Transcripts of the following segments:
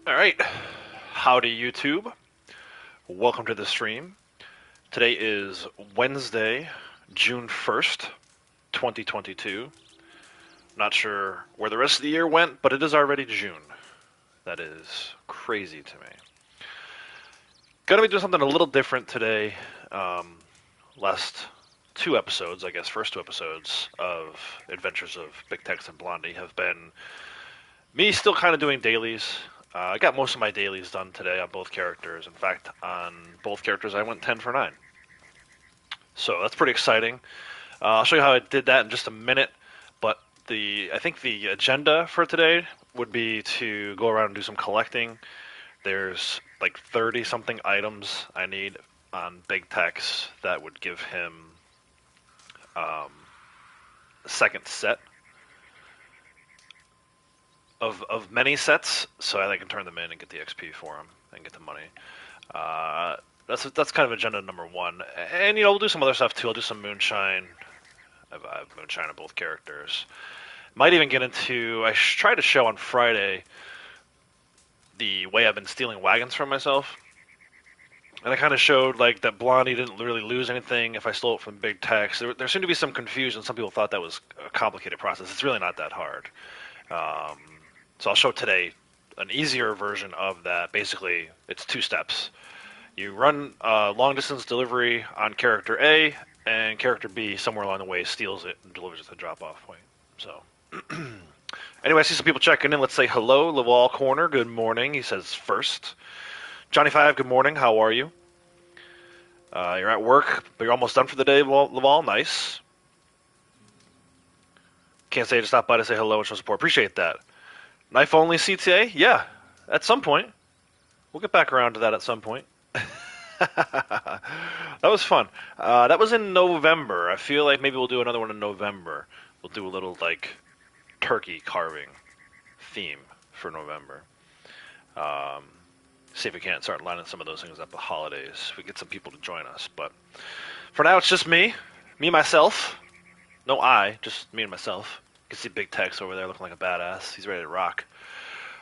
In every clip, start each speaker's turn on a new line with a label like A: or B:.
A: Alright, howdy YouTube. Welcome to the stream. Today is Wednesday, June 1st, 2022. Not sure where the rest of the year went, but it is already June. That is crazy to me. Gonna be doing something a little different today. Last two episodes, I guess, first two episodes of Adventures of Big Tex and Blondie have been me still kind of doing dailies. I got most of my dailies done today on both characters. In fact, on both characters, I went 10 for 9. So that's pretty exciting. I'll show you how I did that in just a minute. But I think the agenda for today would be to go around and do some collecting. There's like 30 something items I need on Big Tex that would give him a second set of many sets, so I can turn them in and get the XP for them and get the money. That's kind of agenda number one. And we'll do some other stuff too. I'll do some Moonshine. I have Moonshine on both characters. Might even get into. I tried to show on Friday the way I've been stealing wagons from myself, and I kind of showed that Blondie didn't really lose anything if I stole it from Big Tex. There seemed to be some confusion. Some people thought that was a complicated process. It's really not that hard. So I'll show today an easier version of that. Basically, it's 2 steps. You run a long distance delivery on character A, and character B somewhere along the way steals it and delivers it to the drop off point. So, anyway, I see some people checking in. Let's say hello, Laval Corner. Good morning. He says first. Johnny Five. Good morning. How are you? You're at work, but you're almost done for the day, Laval. Nice. Can't say to stop by to say hello and show support. Appreciate that. Knife only CTA? Yeah, at some point. We'll get back around to that at some point. That was fun. That was in November. I feel like maybe we'll do another one in November. We'll do a little turkey carving theme for November. See if we can't start lining some of those things up the holidays. We get some people to join us. But for now, it's just me, myself. No I, just me and myself. You can see Big Tex over there looking like a badass. He's ready to rock.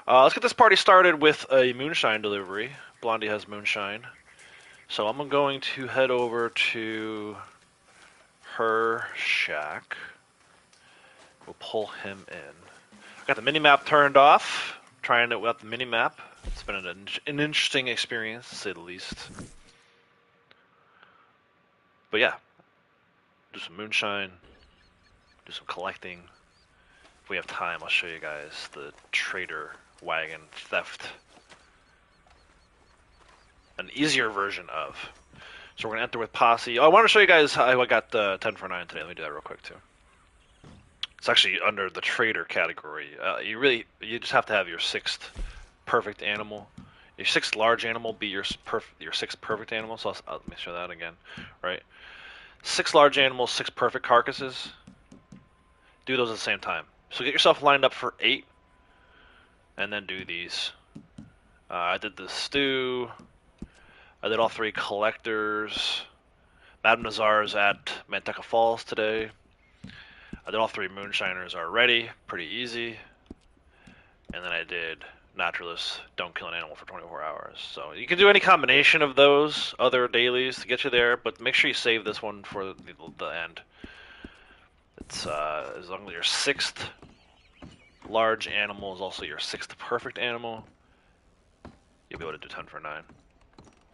A: Let's get this party started with a Moonshine delivery. Blondie has Moonshine. So I'm going to head over to her shack. We'll pull him in. Got the mini-map turned off. Trying it without the mini-map. It's been an interesting experience, to say the least. But yeah. Do some Moonshine. Do some collecting. If we have time, I'll show you guys the trader wagon theft. An easier version of. So we're going to enter with Posse. Oh, I want to show you guys how I got 10 for 9 today. Let me do that real quick, too. It's actually under the trader category. You just have to have your 6th perfect animal. Your 6th large animal be your 6th perfect animal. So I'll make sure that again. Right? 6 large animals, 6 perfect carcasses. Do those at the same time. So get yourself lined up for 8, and then do these. I did the stew. I did all 3 collectors. Madame Nazar's at Manteca Falls today. I did all 3 Moonshiners already. Pretty easy. And then I did Naturalist, don't kill an animal for 24 hours. So you can do any combination of those other dailies to get you there, but make sure you save this one for the end. It's as long as your 6th large animal is also your 6th perfect animal, you'll be able to do 10 for 9.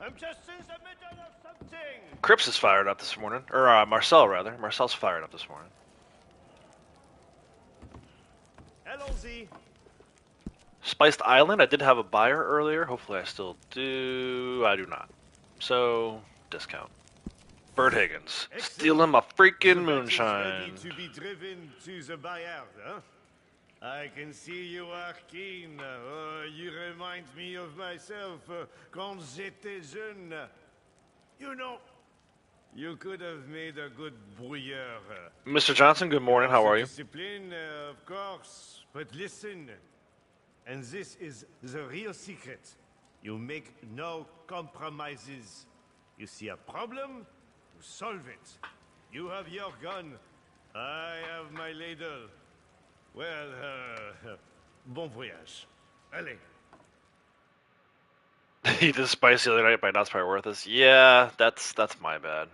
B: I'm just in the middle of something.
A: Crips is fired up this morning, or Marcel rather. Marcel's fired up this morning.
B: Allons-y.
A: Spiced Island, I did have a buyer earlier. Hopefully I still do. I do not. So, discount. Bird Higgins. Stealing my freaking Moonshine.
B: Ready to be driven to the buyer, huh? I can see you are keen. You remind me of myself quand j'étais jeune. You know, you could have made a good brouilleur.
A: Mr. Johnson, good morning. How are you?
B: Discipline, of course. But listen, and this is the real secret. You make no compromises. You see a problem, you solve it. You have your gun. I have my ladle. Well, bon voyage. Allez.
A: He did spice the other night by not probably worth this. Yeah, that's my bad.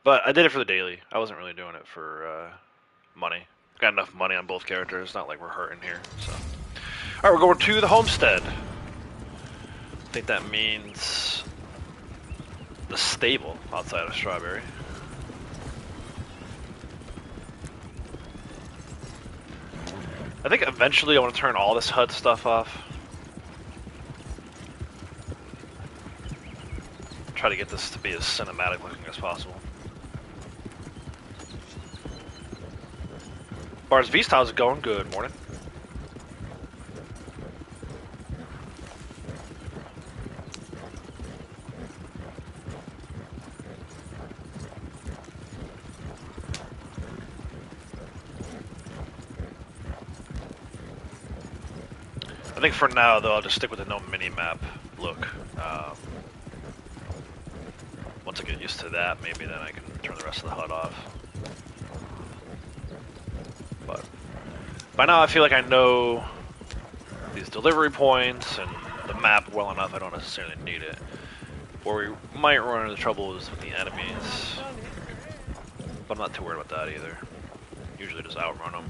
A: But I did it for the daily. I wasn't really doing it for money. Got enough money on both characters. Not like we're hurting here. So, all right, we're going to the homestead. I think that means the stable outside of Strawberry. I think eventually I want to turn all this HUD stuff off. Try to get this to be as cinematic looking as possible. Bars Beast, how's it going? Good morning. I think for now, though, I'll just stick with the no mini-map look. Once I get used to that, maybe then I can turn the rest of the HUD off. But by now, I feel like I know these delivery points and the map well enough. I don't necessarily need it. Where we might run into trouble is with the enemies, but I'm not too worried about that either. Usually just outrun them.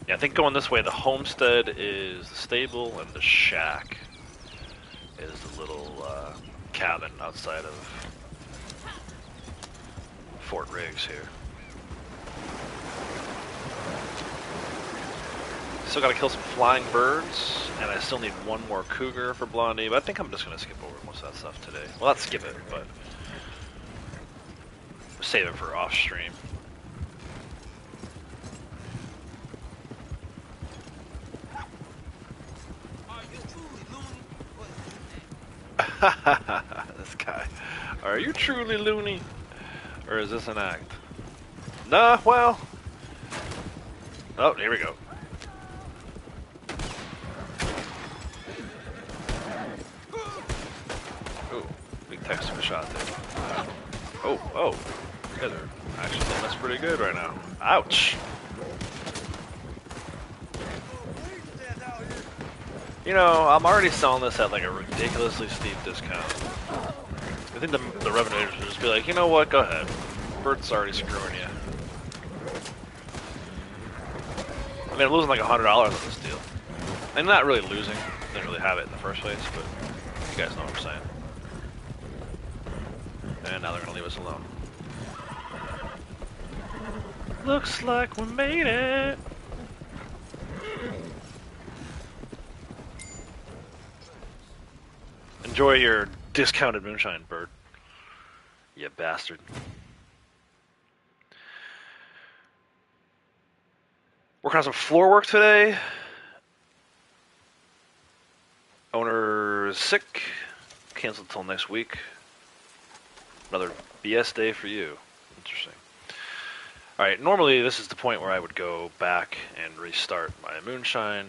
A: Yeah, I think going this way, the homestead is the stable, and the shack is the little cabin outside of Fort Riggs here. Still gotta kill some flying birds, and I still need one more cougar for Blondie, but I think I'm just gonna skip over most of that stuff today. Well, not skip it, but save it for off stream. This guy. Are you truly loony? Or is this an act? Nah, well. Oh, here we go. Ooh, big technical shot there. Oh. You guys are actually doing this pretty good right now. Ouch. You know, I'm already selling this at like a ridiculously steep discount. I think the revenue agents would just be like, you know what, go ahead. Bert's already screwing you. I mean, I'm losing like $100 on this deal. I'm not really losing. Didn't really have it in the first place, but you guys know what I'm saying. And now they're gonna leave us alone. Looks like we made it. Enjoy your discounted moonshine, Bert. You bastard. Working on some floor work today. Owner is sick. Canceled till next week. Another BS day for you. Interesting. Alright, normally this is the point where I would go back and restart my moonshine,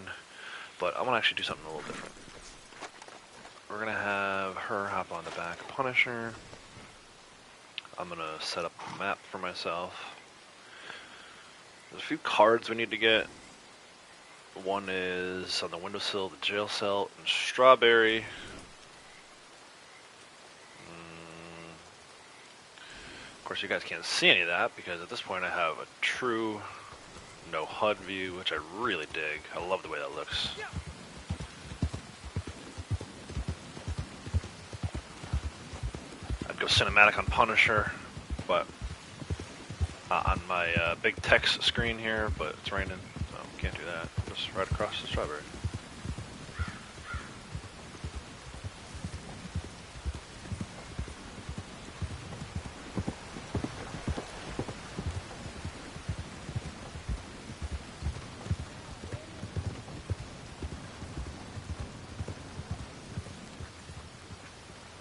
A: but I want to actually do something a little different. We're going to have her hop on the back Punisher. I'm going to set up a map for myself. There's a few cards we need to get. One is on the windowsill, the jail cell, and Strawberry. Of course, you guys can't see any of that because at this point I have a true no HUD view, which I really dig. I love the way that looks. I'd go cinematic on Punisher, but on my big text screen here, but it's raining, so can't do that. Just right across the Strawberry.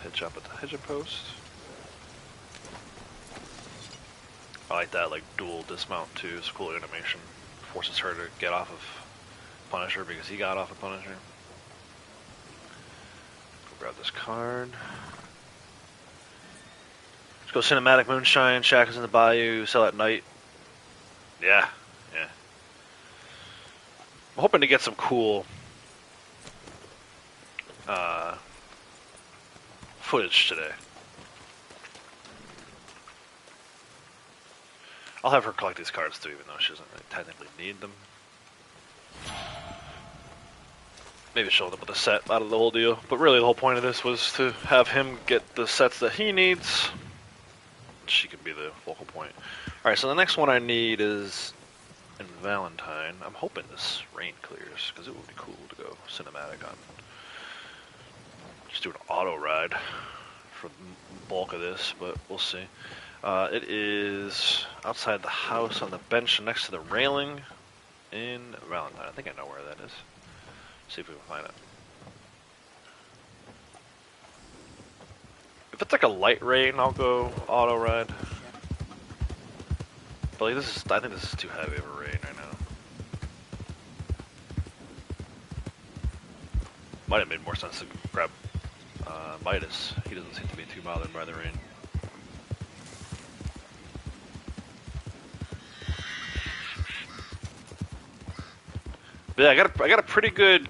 A: Hitch up at the hitch post. I like that, like, dual dismount too. It's a cool animation. Forces her to get off of Punisher because he got off of Punisher. Grab this card. Let's go cinematic Moonshine. Shack is in the bayou. Sell at night. Yeah, yeah. I'm hoping to get some cool footage today. I'll have her collect these cards too, even though she doesn't really technically need them. Maybe she'll end up with a set out of the whole deal. But really, the whole point of this was to have him get the sets that he needs. She could be the focal point. Alright, so the next one I need is in Valentine. I'm hoping this rain clears, because it would be cool to go cinematic on. Just do an auto ride for the bulk of this, but we'll see. It is outside the house on the bench next to the railing in Valentine. I think I know where that is. See if we can find it. If it's like a light rain, I'll go auto ride. But like this is, I think this is too heavy of a rain right now. Might have made more sense to grab Midas. He doesn't seem to be too bothered by the rain. But yeah, I got a pretty good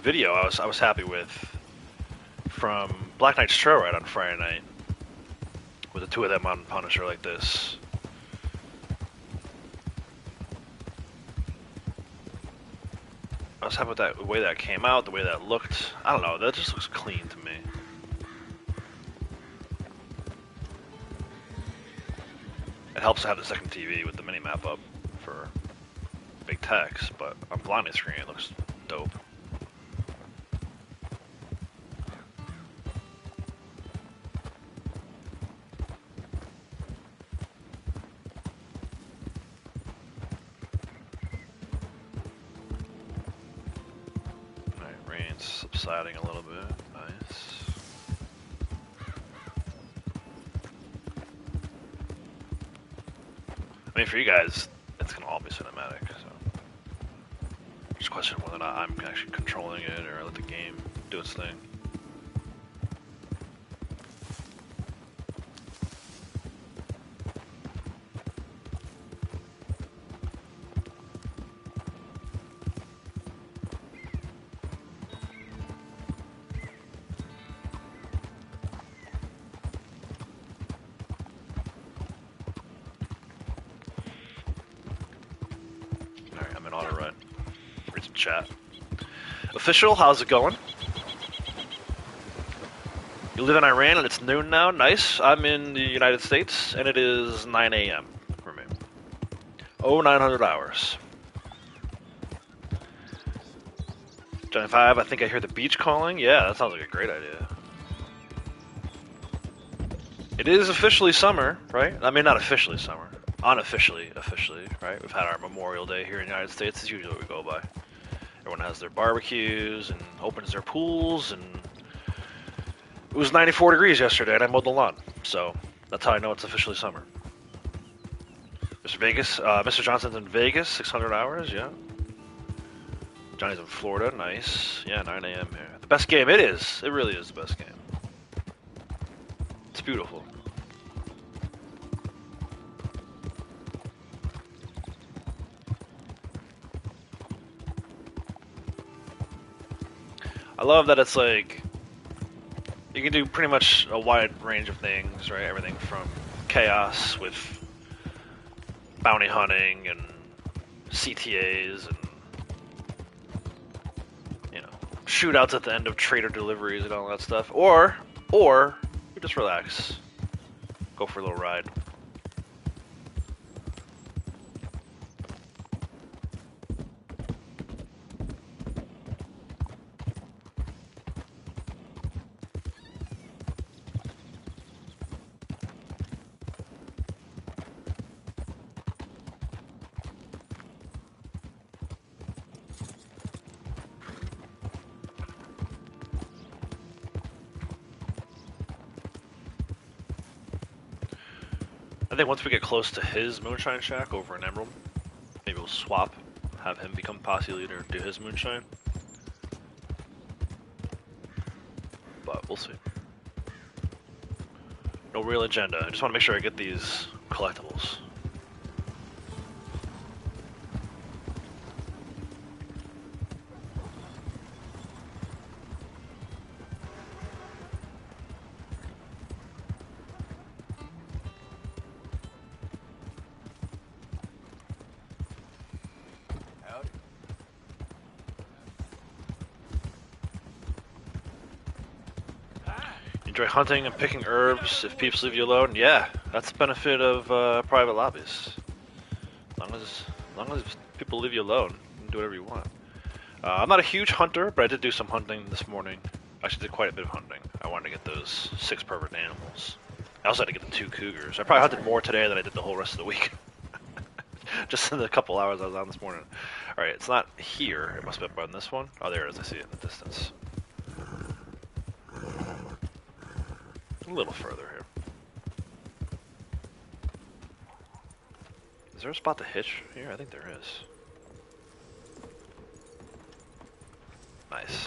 A: video. I was happy with from Black Knight's Trail Ride on Friday night, with the two of them on Punisher like this. I was happy with that, the way that came out, the way that looked. I don't know, that just looks clean to me. It helps to have the second TV with the mini-map up for big text, but on Blondie screen it looks dope. Subsiding a little bit, nice. I mean, for you guys, it's gonna all be cinematic, so just a question of whether or not I'm actually controlling it or let the game do its thing. Chat. Official, how's it going? You live in Iran and it's noon now? Nice. I'm in the United States and it is 9 a.m. for me. Oh, 900 hours. Johnny 5, I think I hear the beach calling. Yeah, that sounds like a great idea. It is officially summer, right? I mean, not officially summer. Unofficially, right? We've had our Memorial Day here in the United States. It's usually what we go by. Everyone has their barbecues and opens their pools, and it was 94 degrees yesterday and I mowed the lawn. So that's how I know it's officially summer. Mr. Vegas, Mr. Johnson's in Vegas, 600 hours, yeah. Johnny's in Florida, nice. Yeah, 9 a.m. here. The best game, it is. It really is the best game. It's beautiful. I love that it's like, you can do pretty much a wide range of things, right? Everything from chaos with bounty hunting and CTAs and, you know, shootouts at the end of trader deliveries and all that stuff. Or you just relax, go for a little ride. I think once we get close to his Moonshine Shack over in Emerald, maybe we'll swap, have him become posse leader, do his Moonshine. But we'll see. No real agenda. I just want to make sure I get these collectibles. Enjoy hunting and picking herbs if peeps leave you alone. Yeah, that's the benefit of private lobbies. As long as people leave you alone, you can do whatever you want. I'm not a huge hunter, but I did do some hunting this morning. Actually, did quite a bit of hunting. I wanted to get those 6 perfect animals. I also had to get the 2 cougars. I probably hunted more today than I did the whole rest of the week. Just in the couple hours I was on this morning. Alright, it's not here. It must be up on this one. Oh, there it is. I see it in the distance. A little further here. Is there a spot to hitch here? I think there is. Nice.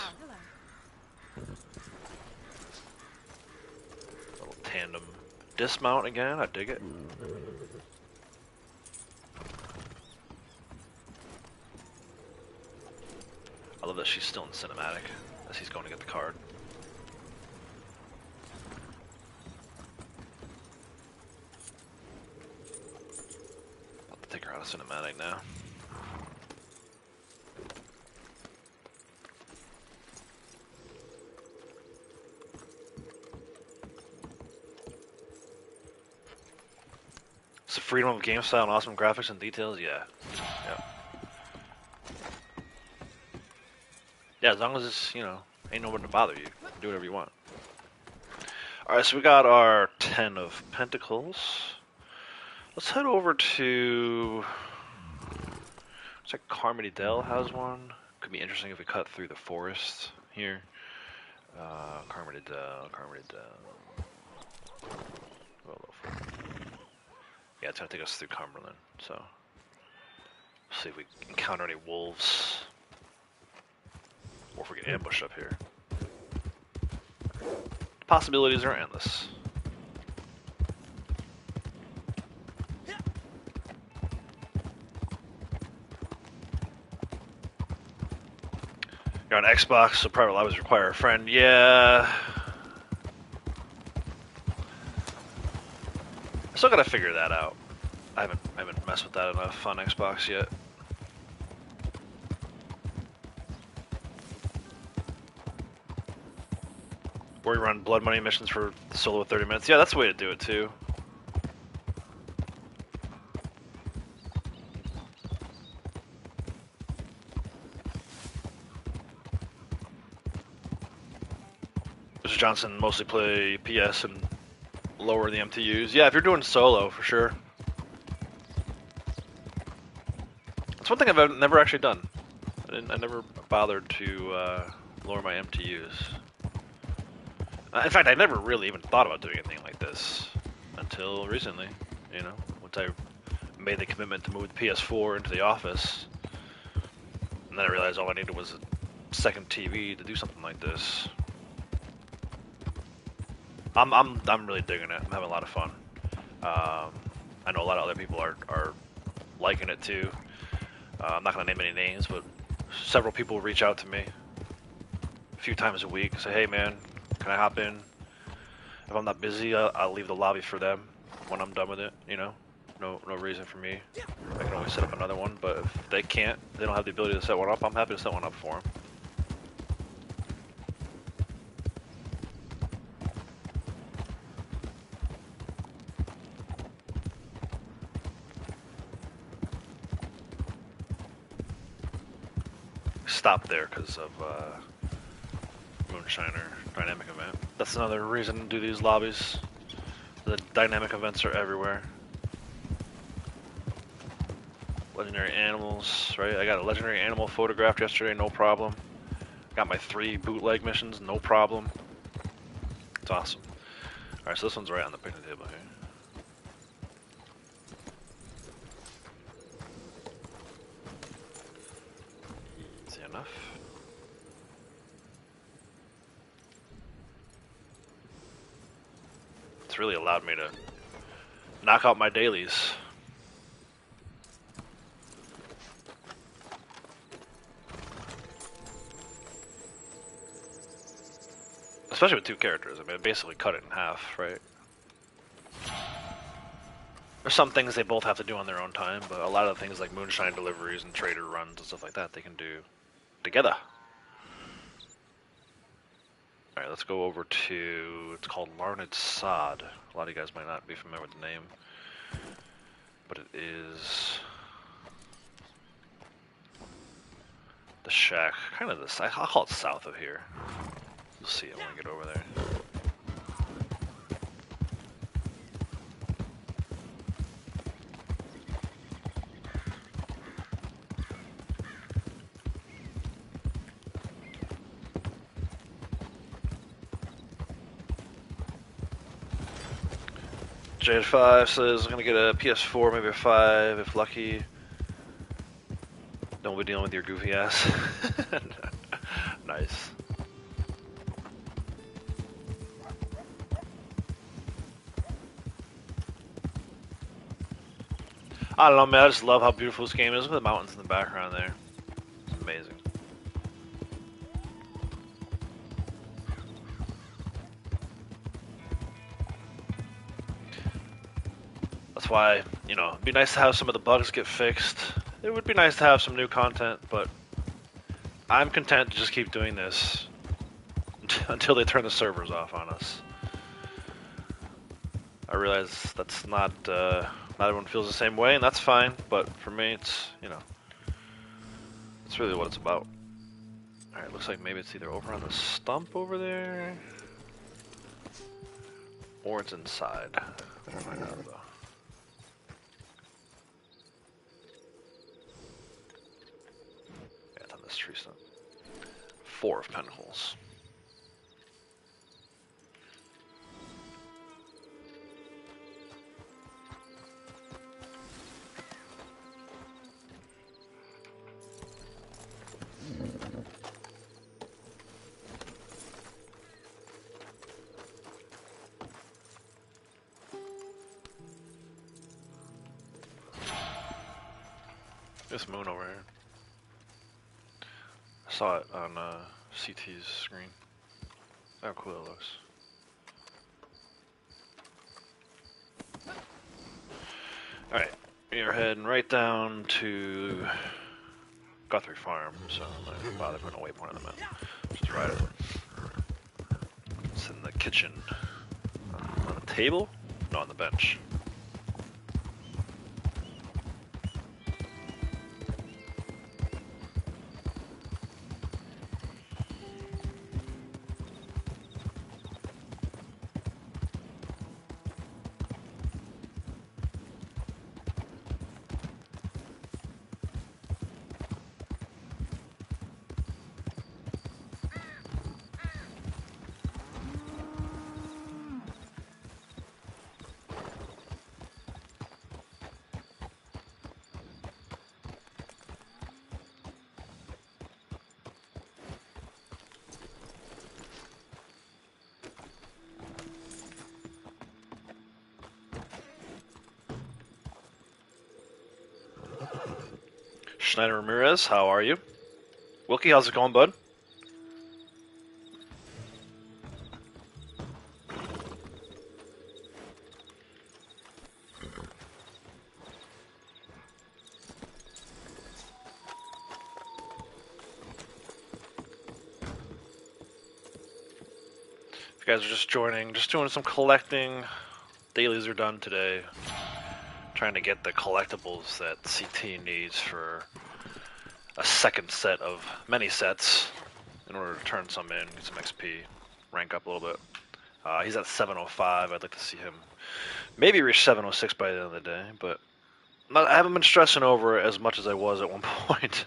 A: Little tandem dismount again. I dig it. I love that she's still in cinematic as he's going to get the card. Take her out of cinematic now. It's the freedom of game style and awesome graphics and details, yeah. Yeah, as long as it's, you know, ain't nobody to bother you. Do whatever you want. Alright, so we got our 10 of Pentacles. Let's head over to... Looks like Carmody Dell has one. Could be interesting if we cut through the forest here. Carmody Dell. Yeah, it's gonna take us through Cumberland, so... Let's see if we encounter any wolves. Or if we get ambushed up here. The possibilities are endless. You're on Xbox, so private lobbies require a friend. Yeah. I still gotta figure that out. I haven't messed with that enough on Xbox yet. Or you run blood money missions for the solo of 30 minutes. Yeah, that's the way to do it too. Mr. Johnson mostly play PS and lower the MTUs. Yeah, if you're doing solo, for sure. It's one thing I've never actually done. I never bothered to lower my MTUs. In fact, I never really even thought about doing anything like this until recently. You know, once I made the commitment to move the PS4 into the office, and then I realized all I needed was a second TV to do something like this. I'm really digging it. I'm having a lot of fun. I know a lot of other people are liking it too. I'm not gonna name any names, but several people reach out to me a few times a week, say, "Hey man, can I hop in? If I'm not busy, I'll leave the lobby for them when I'm done with it. You know, no reason for me. I can always set up another one, but if they can't, they don't have the ability to set one up. I'm happy to set one up for them." Stop there because of Moonshiner dynamic event. That's another reason to do these lobbies. The dynamic events are everywhere. Legendary animals, right? I got a legendary animal photographed yesterday, no problem. Got my 3 bootleg missions, no problem. It's awesome. Alright, so this one's right on the picnic table here. enough. It's really allowed me to knock out my dailies. Especially with two characters. I mean, I basically cut it in half, right? There's some things they both have to do on their own time, but a lot of things like Moonshine deliveries and trader runs and stuff like that, they can do together. Alright, let's go over to, it's called Larned Sod. A lot of you guys might not be familiar with the name, but it is the shack, kind of this, I'll call it south of here. You'll see it when we get over there. J5 says I'm gonna get a PS4, maybe a 5 if lucky. Don't be dealing with your goofy ass. Nice. I don't know, man. I just love how beautiful this game is. Look at the mountains in the background there. It's amazing. That's why, you know, it'd be nice to have some of the bugs get fixed. It would be nice to have some new content, but I'm content to just keep doing this until they turn the servers off on us. I realize that's not everyone feels the same way, and that's fine, but for me, it's, you know, it's really what it's about. Alright, looks like maybe it's either over on the stump over there, or it's inside. We'll find out, though. Yeah, it's on this tree stump. 4 of Pentacles. This moon over here. I saw it on CT's screen. How cool it looks. Alright, you're heading right down to Guthrie Farm, so I'm not going to bother putting a waypoint on the map. Just right over. It's in the kitchen. On the table? No, on the bench. Schneider Ramirez, how are you? Wilkie, how's it going, bud? If you guys are just joining, just doing some collecting. Dailies are done today. Trying to get the collectibles that CT needs for a second set of many sets in order to turn some in, get some XP, rank up a little bit. He's at 705. I'd like to see him maybe reach 706 by the end of the day, but I haven't been stressing over it as much as I was at one point.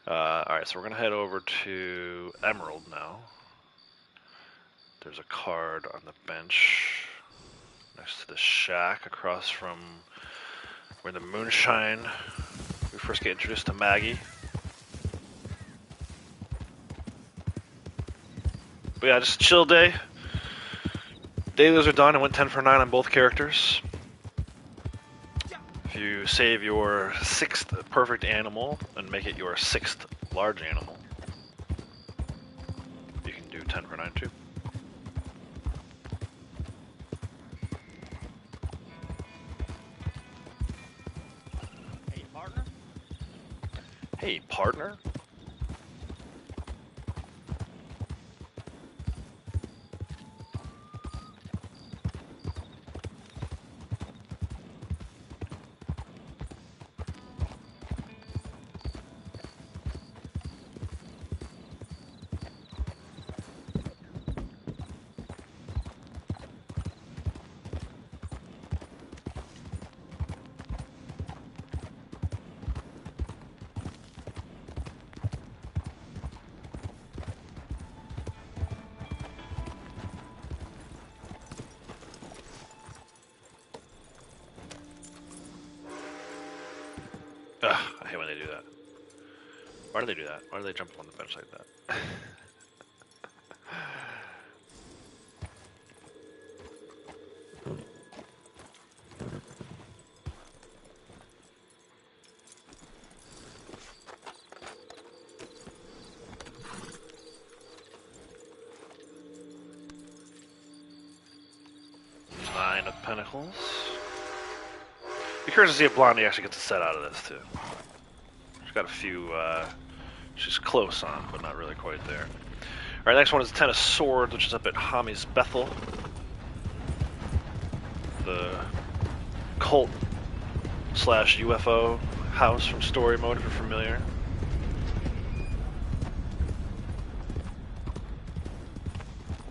A: Alright, so we're going to head over to Emerald now. There's a card on the bench next to the shack across from where the Moonshine, we first get introduced to Maggie. But yeah, just a chill day. Dailies are done. I went 10 for 9 on both characters. If you save your 6th perfect animal and make it your 6th large animal, you can do 10 for 9 too.
C: Hey, partner?
A: Hey, partner. Ugh, I hate when they do that. Why do they do that? Why do they jump on the bench like that? 9 of Pentacles. Be curious to see if Blondie actually gets a set out of this too. She's got a few. She's close on, but not really quite there. All right, next one is 10 of Swords, which is up at Hami's Bethel, the cult slash UFO house from Story Mode, if you're familiar.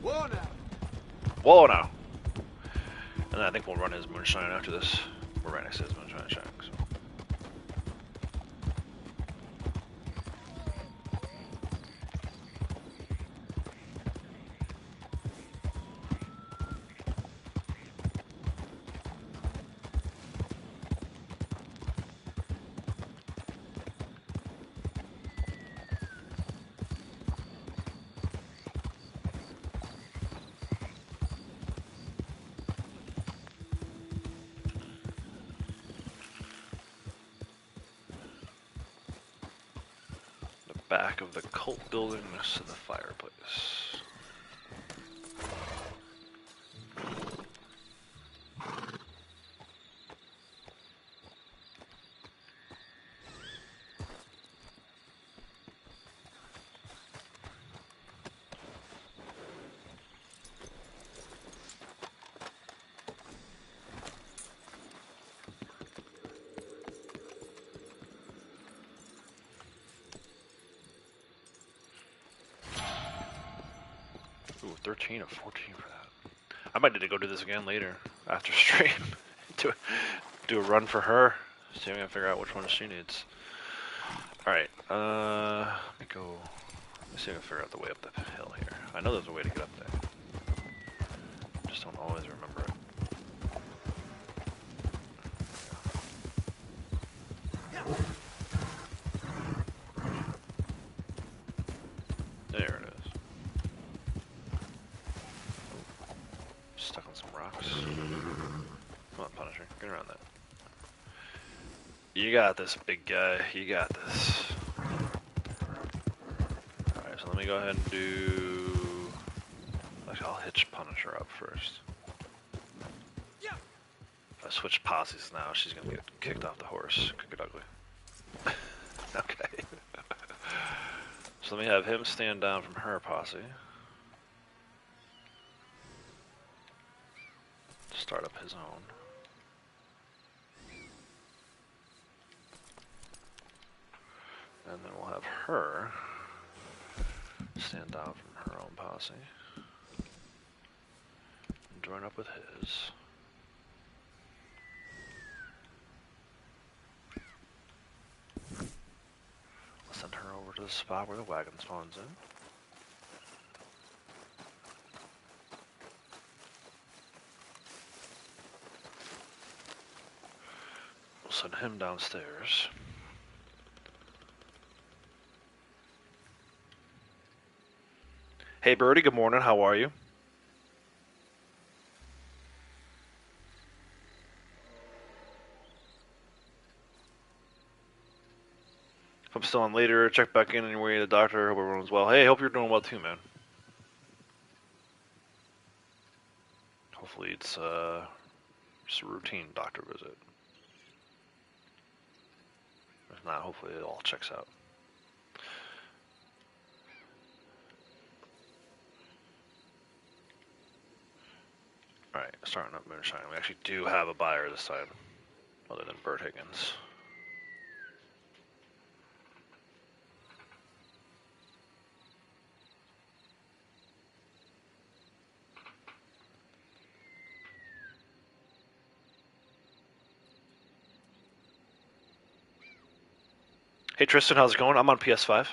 C: Whoa now!
A: Whoa now! And I think we'll run his Moonshine after this. We're right next to his Moonshine shack. So. Back of the cult building next to the fireplace. Ooh, 13 of 14 for that. I might need to go do this again later, after stream. do a run for her. See if I can figure out which one she needs. Alright, let me go. Let me see if I can figure out the way up the hill here. I know there's a way to get up there. Just don't always remember it. There it is. Stuck on some rocks. Come on, Punisher. Get around that. You got this, big guy. You got this. Alright, so let me go ahead and do... Actually, I'll hitch Punisher up first. If I switch posses now, she's gonna get kicked off the horse. Could get ugly. Okay. So let me have him stand down from her posse. Start up his own. And then we'll have her stand down from her own posse. And join up with his. I'll send her over to the spot where the wagon spawns in. We'll send him downstairs. Hey, Birdie, good morning. How are you? If I'm still on later, check back in anyway. The doctor, hope everyone's well. Hey, hope you're doing well too, man. Hopefully it's just a routine doctor visit. If not, hopefully it all checks out. Alright, starting up Moonshine. We actually do have a buyer this time, other than Bert Higgins. Hey Tristan, how's it going? I'm on PS5.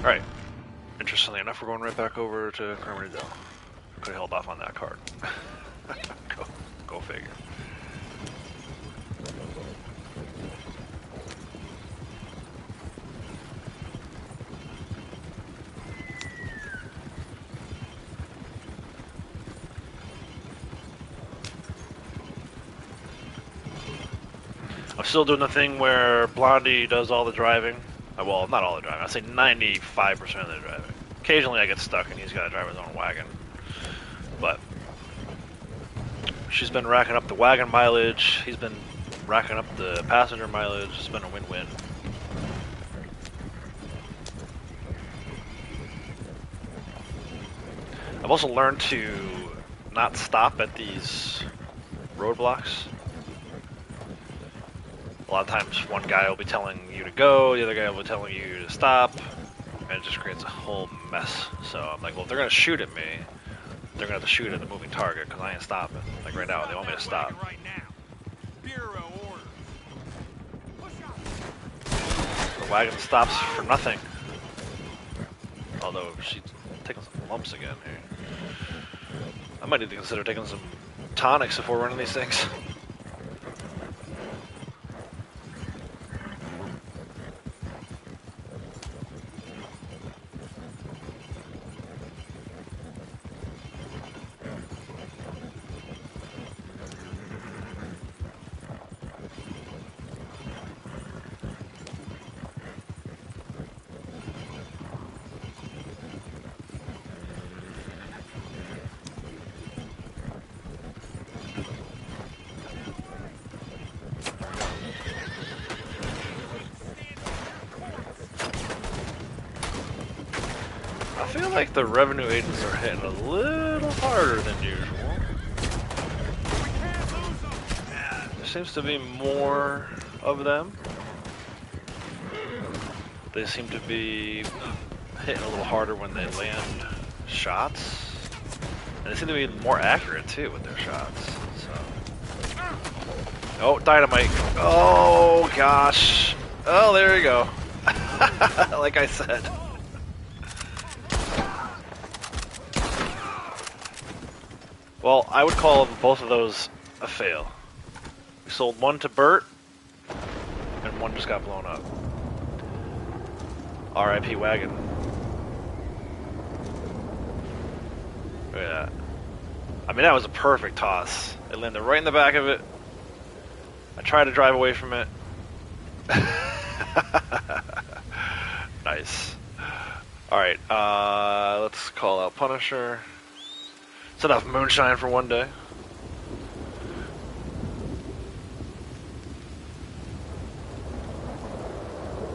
A: Alright. Interestingly enough, we're going right back over to Carmerdale. Could have held off on that card. Go figure. I'm still doing the thing where Blondie does all the driving. Well, not all the driving. I'd say 95% of the driving. Occasionally I get stuck and he's got to drive his own wagon. But she's been racking up the wagon mileage. He's been racking up the passenger mileage. It's been a win-win. I've also learned to not stop at these roadblocks. A lot of times one guy will be telling you to go, the other guy will be telling you to stop, and it just creates a whole mess. So I'm like, well, if they're going to shoot at me, they're going to have to shoot at the moving target, because I ain't stopping. Like right now, they want me to stop. The wagon stops for nothing. Although she's taking some lumps again here. I might need to consider taking some tonics before running these things. I feel like the revenue agents are hitting a little harder than usual. There seems to be more of them. They seem to be hitting a little harder when they land shots. And they seem to be more accurate too with their shots. So. Oh, dynamite. Oh gosh. Oh, there you go. Like I said. Well, I would call both of those a fail. We sold one to Bert, and one just got blown up. R.I.P. Wagon. Look at that. I mean, that was a perfect toss. It landed right in the back of it. I tried to drive away from it. Nice. Alright, let's call out Punisher. It's enough Moonshine for one day.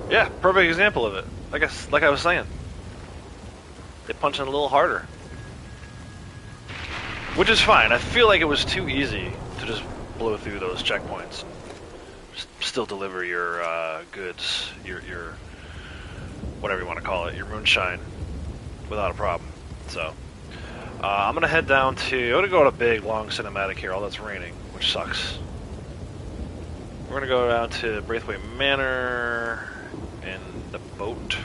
A: Yeah, perfect example of it. Like I was saying. They punch in a little harder. Which is fine. I feel like it was too easy to just blow through those checkpoints. Still deliver your goods, your whatever you want to call it, your Moonshine, without a problem. So, I'm gonna head down to. I'm gonna go on a big, long cinematic here. All that's raining, which sucks. We're gonna go down to Braithwaite Manor and the boat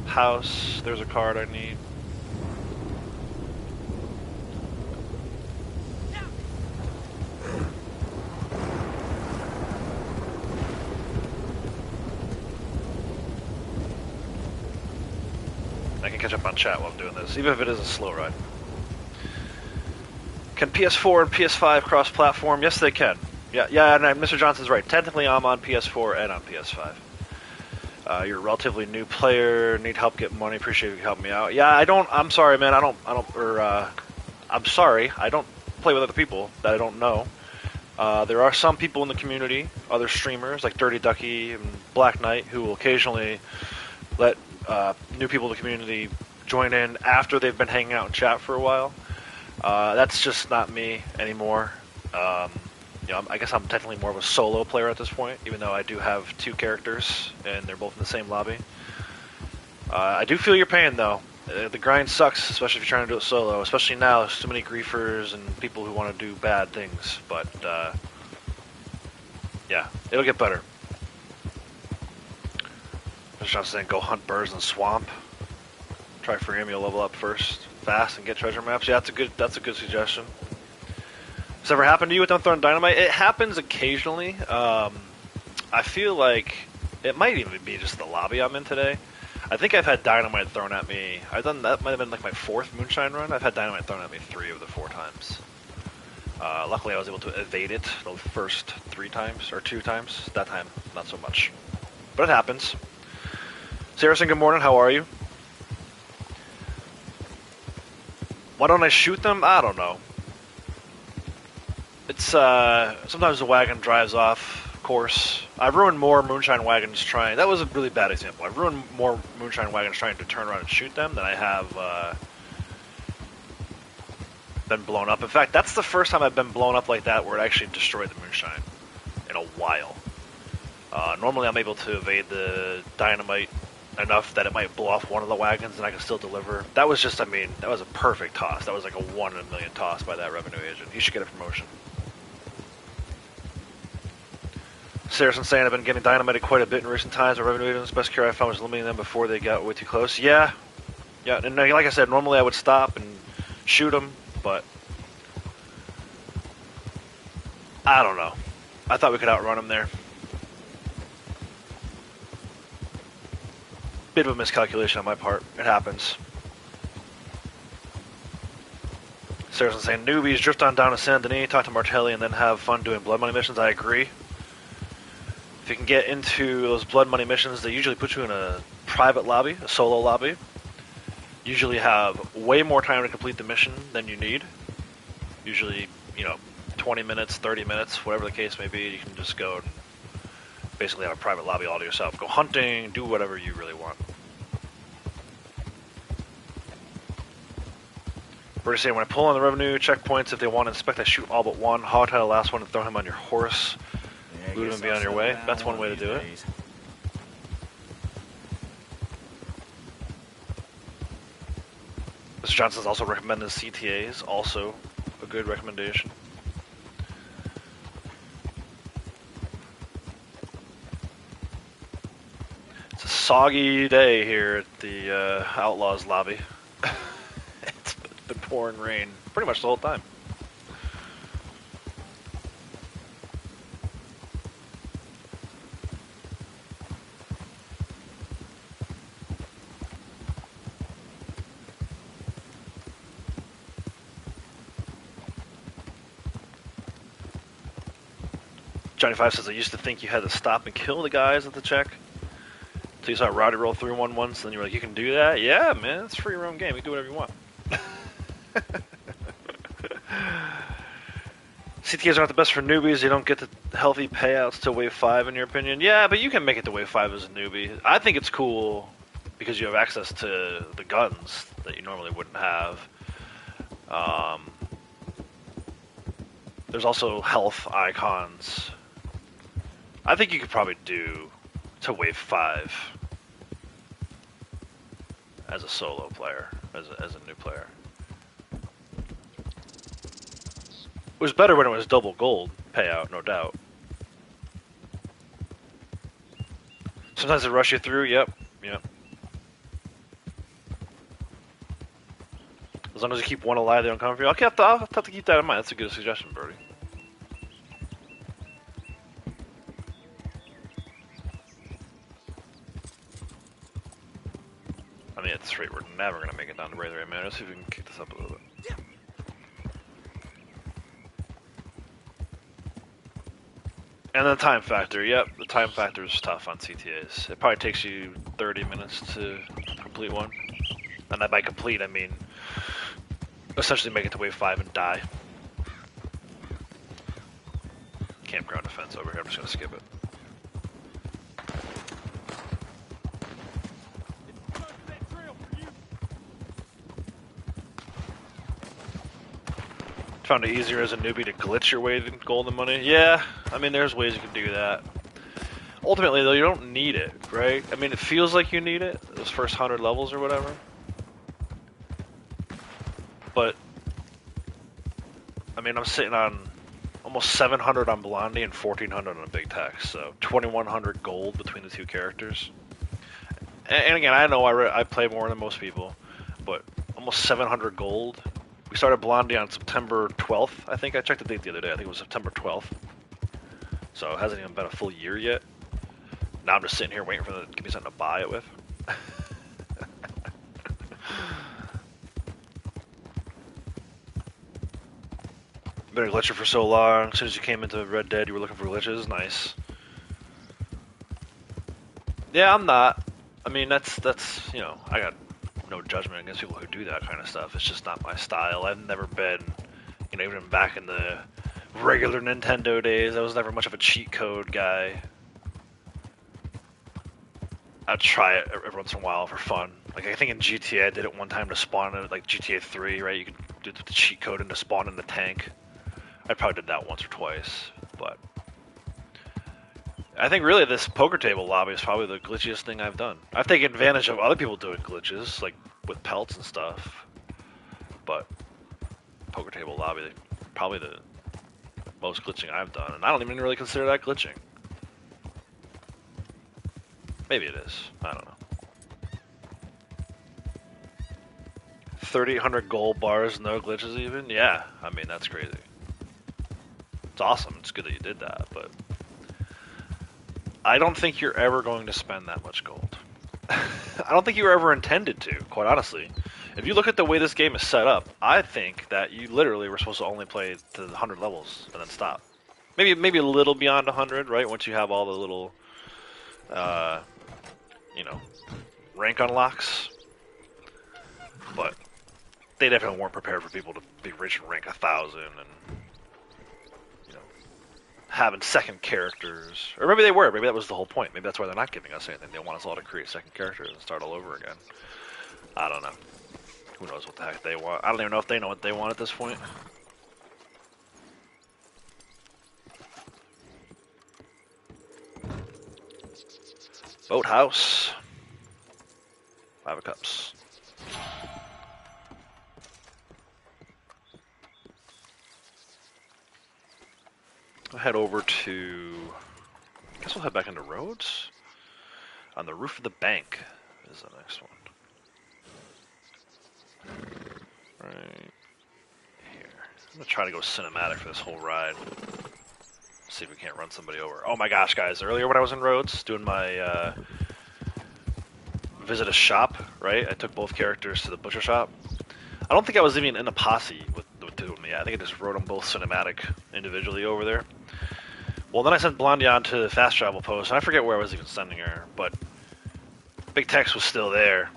A: house. There's a card I need. I can catch up on chat while I'm doing this, even if it is a slow ride. Can PS4 and PS5 cross-platform? Yes, they can. Yeah, and Mr. Johnson's right. Technically, I'm on PS4 and on PS5. You're a relatively new player. Need help getting money. Appreciate you helping me out. Yeah, I don't. I'm sorry, man. I'm sorry. I don't play with other people that I don't know. There are some people in the community, other streamers like Dirty Ducky and Black Knight, who will occasionally let new people in the community join in after they've been hanging out in chat for a while. That's just not me anymore. I guess I'm technically more of a solo player at this point, even though I do have 2 characters and they're both in the same lobby. I do feel your pain though. The grind sucks, especially if you're trying to do it solo. Especially now, there's too many griefers and people who want to do bad things. But yeah, it'll get better. Mr. Johnson saying go hunt birds in the swamp. Try freeing me, level up first, fast, and get treasure maps. Yeah, that's a good suggestion. Has this ever happened to you with them throwing dynamite? It happens occasionally. I feel like it might even be just the lobby I'm in today. I think I've had dynamite thrown at me. That might have been like my 4th Moonshine run. I've had dynamite thrown at me 3 of the 4 times. Luckily, I was able to evade it the first 3 times or 2 times. That time, not so much, but it happens. Saracen, good morning. How are you? Why don't I shoot them? I don't know. It's sometimes the wagon drives off course. I've ruined more Moonshine wagons trying. That was a really bad example. I've ruined more Moonshine wagons trying to turn around and shoot them than I have been blown up. In fact, that's the first time I've been blown up like that where it actually destroyed the Moonshine in a while. Normally I'm able to evade the dynamite enough that it might blow off one of the wagons and I can still deliver. That was just, that was a perfect toss. That was like a 1 in a million toss by that revenue agent. He should get a promotion. Saracen saying I've been getting dynamited quite a bit in recent times. Our revenue agents, best cure I found was limiting them before they got way too close. Yeah, and like I said, normally I would stop and shoot them, but I don't know. I thought we could outrun them there. Bit of a miscalculation on my part. It happens. Saracen saying newbies drift on down to Saint Denis, talk to Martelli, and then have fun doing blood money missions. I agree. If you can get into those blood money missions, they usually put you in a private lobby, a solo lobby. Usually have way more time to complete the mission than you need. Usually, 20 minutes, 30 minutes, whatever the case may be, you can just go and basically have a private lobby all to yourself. Go hunting, do whatever you really want. We're saying when I pull on the revenue checkpoints, if they want to inspect, I shoot all but one. Hog tie the last one and throw him on your horse. Loot him and be on your way. That's one way to do it. Mr. Johnson's also recommended CTAs, also a good recommendation. It's a soggy day here at the Outlaws lobby. It's been pouring rain pretty much the whole time. Johnny Five says, I used to think you had to stop and kill the guys at the check. So you saw Roddy roll through one once, and then you were like, you can do that? Yeah, man, it's free roam game. You can do whatever you want. CTAs aren't the best for newbies. They don't get the healthy payouts to Wave 5, in your opinion. Yeah, but you can make it to Wave 5 as a newbie. I think it's cool because you have access to the guns that you normally wouldn't have. There's also health icons. I think you could probably do to Wave 5 as a solo player, as a new player. was better when it was double gold payout, no doubt. Sometimes they rush you through. Yep. As long as you keep one alive, they don't come for you. Okay, I'll have to keep that in mind. That's a good suggestion, Birdie. I mean, at this rate, we're never going to make it down to Ray the Ray Man. Let's see if we can kick this up a little bit. And the time factor. Yep, the time factor is tough on CTAs. It probably takes you 30 minutes to complete one. And by complete, I mean essentially make it to wave 5 and die. Campground defense over here. I'm just going to skip it. Found it easier as a newbie to glitch your way to gold and money. Yeah, I mean, there's ways you can do that. Ultimately, though, you don't need it, right? I mean, it feels like you need it, those first 100 levels or whatever. But, I mean, I'm sitting on almost 700 on Blondie and 1400 on a big text, so 2100 gold between the two characters. And again, I know I play more than most people, but almost 700 gold. We started Blondie on September 12th, I think. I checked the date the other day. I think it was September 12th. So it hasn't even been a full year yet. Now I'm just sitting here waiting for them to give me something to buy it with. Been a glitcher for so long. As soon as you came into Red Dead, you were looking for glitches. Nice. Yeah, I'm not. I mean, that's you know, I got no judgment against people who do that kind of stuff. It's just not my style. I've never been, you know, even back in the regular Nintendo days, I was never much of a cheat code guy. I'd try it every once in a while for fun. Like, I think in GTA I did it one time to spawn in, like, GTA 3, right? You could do the cheat code and to spawn in the tank. I probably did that once or twice, but I think really this poker table lobby is probably the glitchiest thing I've done. I've taken advantage of other people doing glitches, like with pelts and stuff, but poker table lobby, probably the most glitching I've done, and I don't even really consider that glitching. Maybe it is. I don't know. 3,800 gold bars, no glitches even? Yeah, I mean, that's crazy. It's awesome. It's good that you did that, but I don't think you're ever going to spend that much gold. I don't think you were ever intended to, quite honestly. If you look at the way this game is set up, I think that you literally were supposed to only play to the 100 levels and then stop. Maybe a little beyond 100, right? Once you have all the little, you know, rank unlocks. But they definitely weren't prepared for people to be rich and rank 1,000 and, you know, having second characters. Or maybe they were. Maybe that was the whole point. Maybe that's why they're not giving us anything. They want us all to create second characters and start all over again. I don't know. Who knows what the heck they want. I don't even know if they know what they want at this point. Boathouse. 5 of Cups. I'll head over to... I guess we'll head back into Rhodes. On the roof of the bank is the next one. Right here. I'm gonna try to go cinematic for this whole ride. See if we can't run somebody over. Oh my gosh, guys! Earlier when I was in Rhodes doing my visit a shop, right? I took both characters to the butcher shop. I don't think I was even in a posse with them yet. I think I just rode them both cinematic individually over there. Well, then I sent Blondie on to the fast travel post, and I forget where I was even sending her, but Big Tex was still there.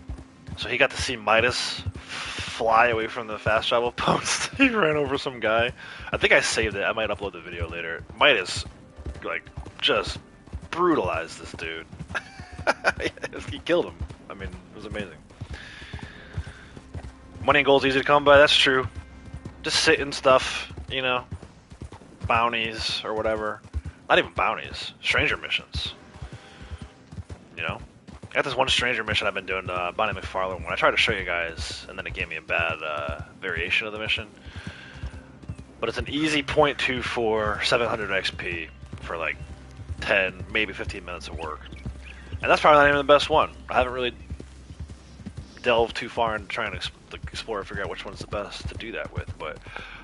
A: So he got to see Midas fly away from the fast travel post. He ran over some guy. I think I saved it. I might upload the video later. Midas, like, just brutalized this dude. He killed him. I mean, it was amazing. Money and gold's easy to come by, that's true. Just sit and stuff, you know. Bounties or whatever. Not even bounties. Stranger missions. You know? I got this one stranger mission I've been doing, Bonnie McFarlane one. I tried to show you guys, and then it gave me a bad variation of the mission. but it's an easy 0.24 700 XP for like 10, maybe 15 minutes of work. And that's probably not even the best one. I haven't really delved too far into trying to explore and figure out which one's the best to do that with, but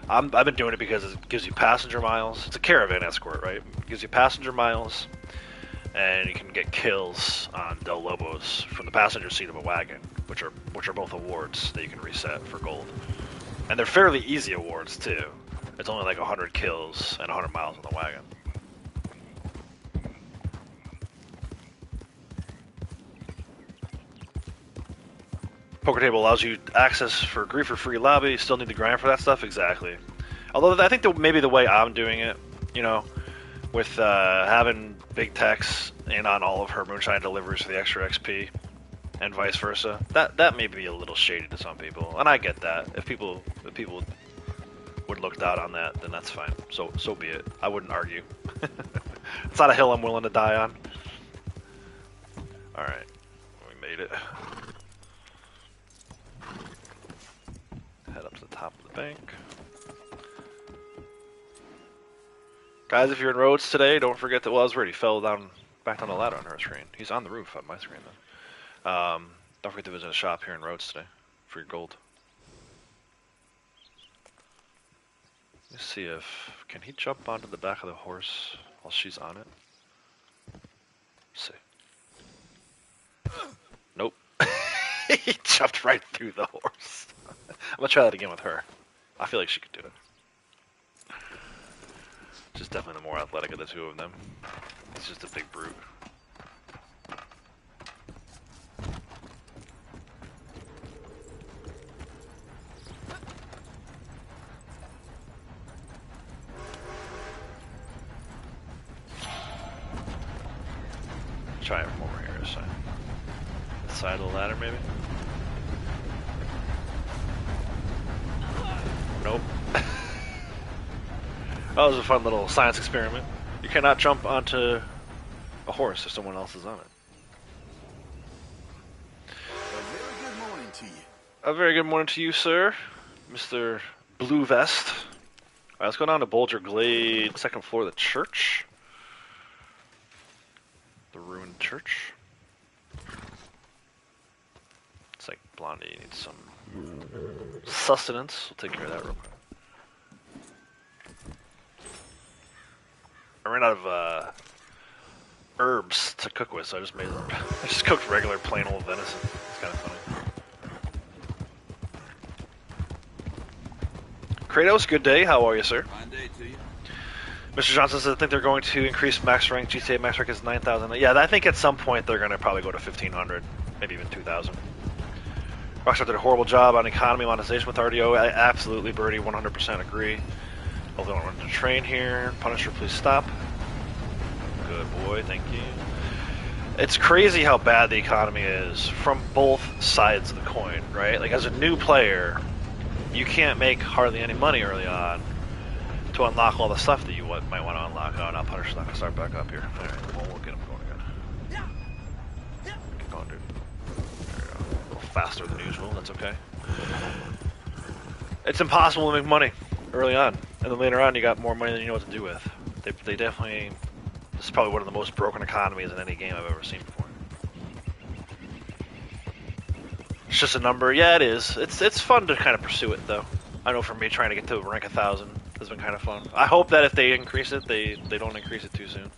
A: I've been doing it because it gives you passenger miles. It's a caravan escort, right? It gives you passenger miles, and you can get kills on Del Lobos from the passenger seat of a wagon, which are both awards that you can reset for gold. And they're fairly easy awards too. It's only like 100 kills and 100 miles on the wagon. Poker table allows you access for free lobby. You still need to grind for that stuff, exactly. Although I think maybe the way I'm doing it, you know, with having big techs in on all of her Moonshine deliveries for the extra XP, and vice versa, that may be a little shady to some people, and I get that. If people would look down on that, then that's fine. So be it. I wouldn't argue. It's not a hill I'm willing to die on. All right, we made it. Head up to the top of the bank. Guys, if you're in Rhodes today, don't forget that, well, I was he fell back down the ladder on her screen. He's on the roof on my screen, though. Don't forget to visit a shop here in Rhodes today for your gold. Let's see can he jump onto the back of the horse while she's on it? Let's see. Nope. He jumped right through the horse. I'm gonna try that again with her. I feel like she could do it. She's definitely the more athletic of the two of them. He's just a big brute. Try it from over here this side. This side of the ladder, maybe? Nope. That was a fun little science experiment. You cannot jump onto a horse if someone else is on it.
D: A very good morning to you.
A: A very good morning to you, sir. Mr. Blue Vest. Alright, let's go down to Bulger Glade, second floor of the church. The ruined church. It's like Blondie needs some sustenance. We'll take care of that real quick. I ran out of herbs to cook with, so I just cooked regular plain old venison. It's kind of funny. Kratos, good day. How are you, sir?
D: Fine day to you.
A: Mr. Johnson says I think they're going to increase max rank. GTA max rank is 9,000. Yeah, I think at some point they're going to probably go to 1,500, maybe even 2,000. Rockstar did a horrible job on economy monetization with RDO. I absolutely, Birdie, 100% agree. Hopefully I don't run into train here. Punisher, please stop. Good boy, thank you. It's crazy how bad the economy is from both sides of the coin, right? Like, as a new player, you can't make hardly any money early on to unlock all the stuff that you might want to unlock. Oh, now Punisher's not going to start back up here. Alright, well, we'll get him going again. Keep going, dude. There we go. A little faster than usual, that's okay. It's impossible to make money early on, and then later on you got more money than you know what to do with. They definitely... This is probably one of the most broken economies in any game I've ever seen before. It's just a number. Yeah, it is. It's fun to kind of pursue it, though. I know for me, trying to get to rank 1,000 has been kind of fun. I hope that if they increase it, they don't increase it too soon.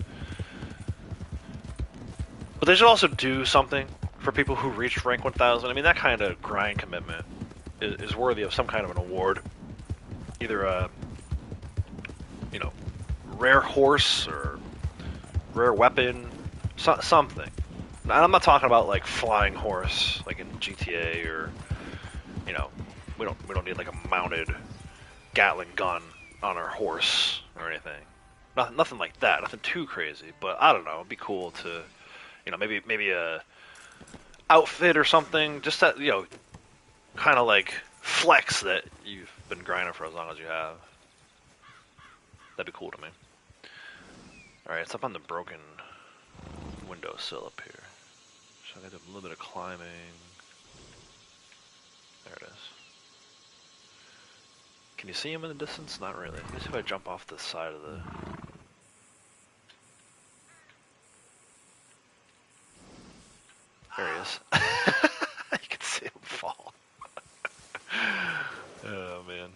A: But they should also do something for people who reach rank 1,000. I mean, that kind of grind commitment is worthy of some kind of an award. Either a, you know, rare horse or rare weapon, something. And I'm not talking about like flying horse, like in GTA, or you know, we don't need like a mounted Gatling gun on our horse or anything. Nothing like that. Nothing too crazy. But I don't know. It'd be cool to, you know, maybe a outfit or something. Just that, you know, kind of like flex that you've been grinding for as long as you have. That'd be cool to me. All right, it's up on the broken windowsill up here. So I got a little bit of climbing. There it is. Can you see him in the distance? Not really. Let me see if I jump off the side of the... There he is. You can see him fall. Oh, man.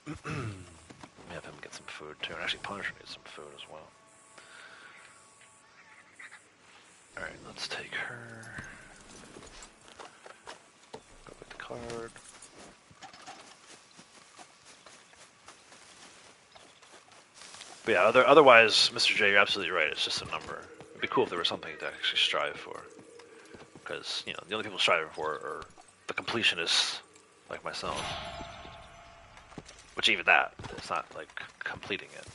A: Let me have him get some food, too. And actually, Punisher needs some food as well. Alright, let's take her. Go with the card. But yeah, otherwise, Mr. J, you're absolutely right. It's just a number. It'd be cool if there was something to actually strive for. Because, you know, the only people striving for are the completionists like myself. Which even that, it's not like completing it.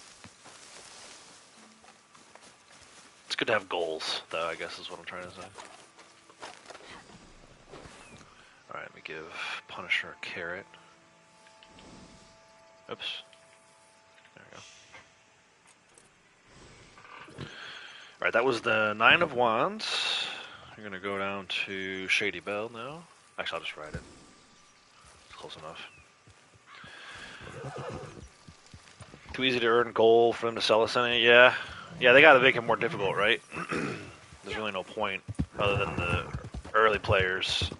A: It's good to have goals, though, I guess is what I'm trying to say. Alright, let me give Punisher a carrot. Oops. There we go. Alright, that was the 9 of Wands. I'm gonna go down to Shady Belle now. Actually, I'll just ride it. It's close enough. Too easy to earn gold for them to sell us any? Yeah. Yeah, they gotta make it more difficult, right? There's really no point other than the early players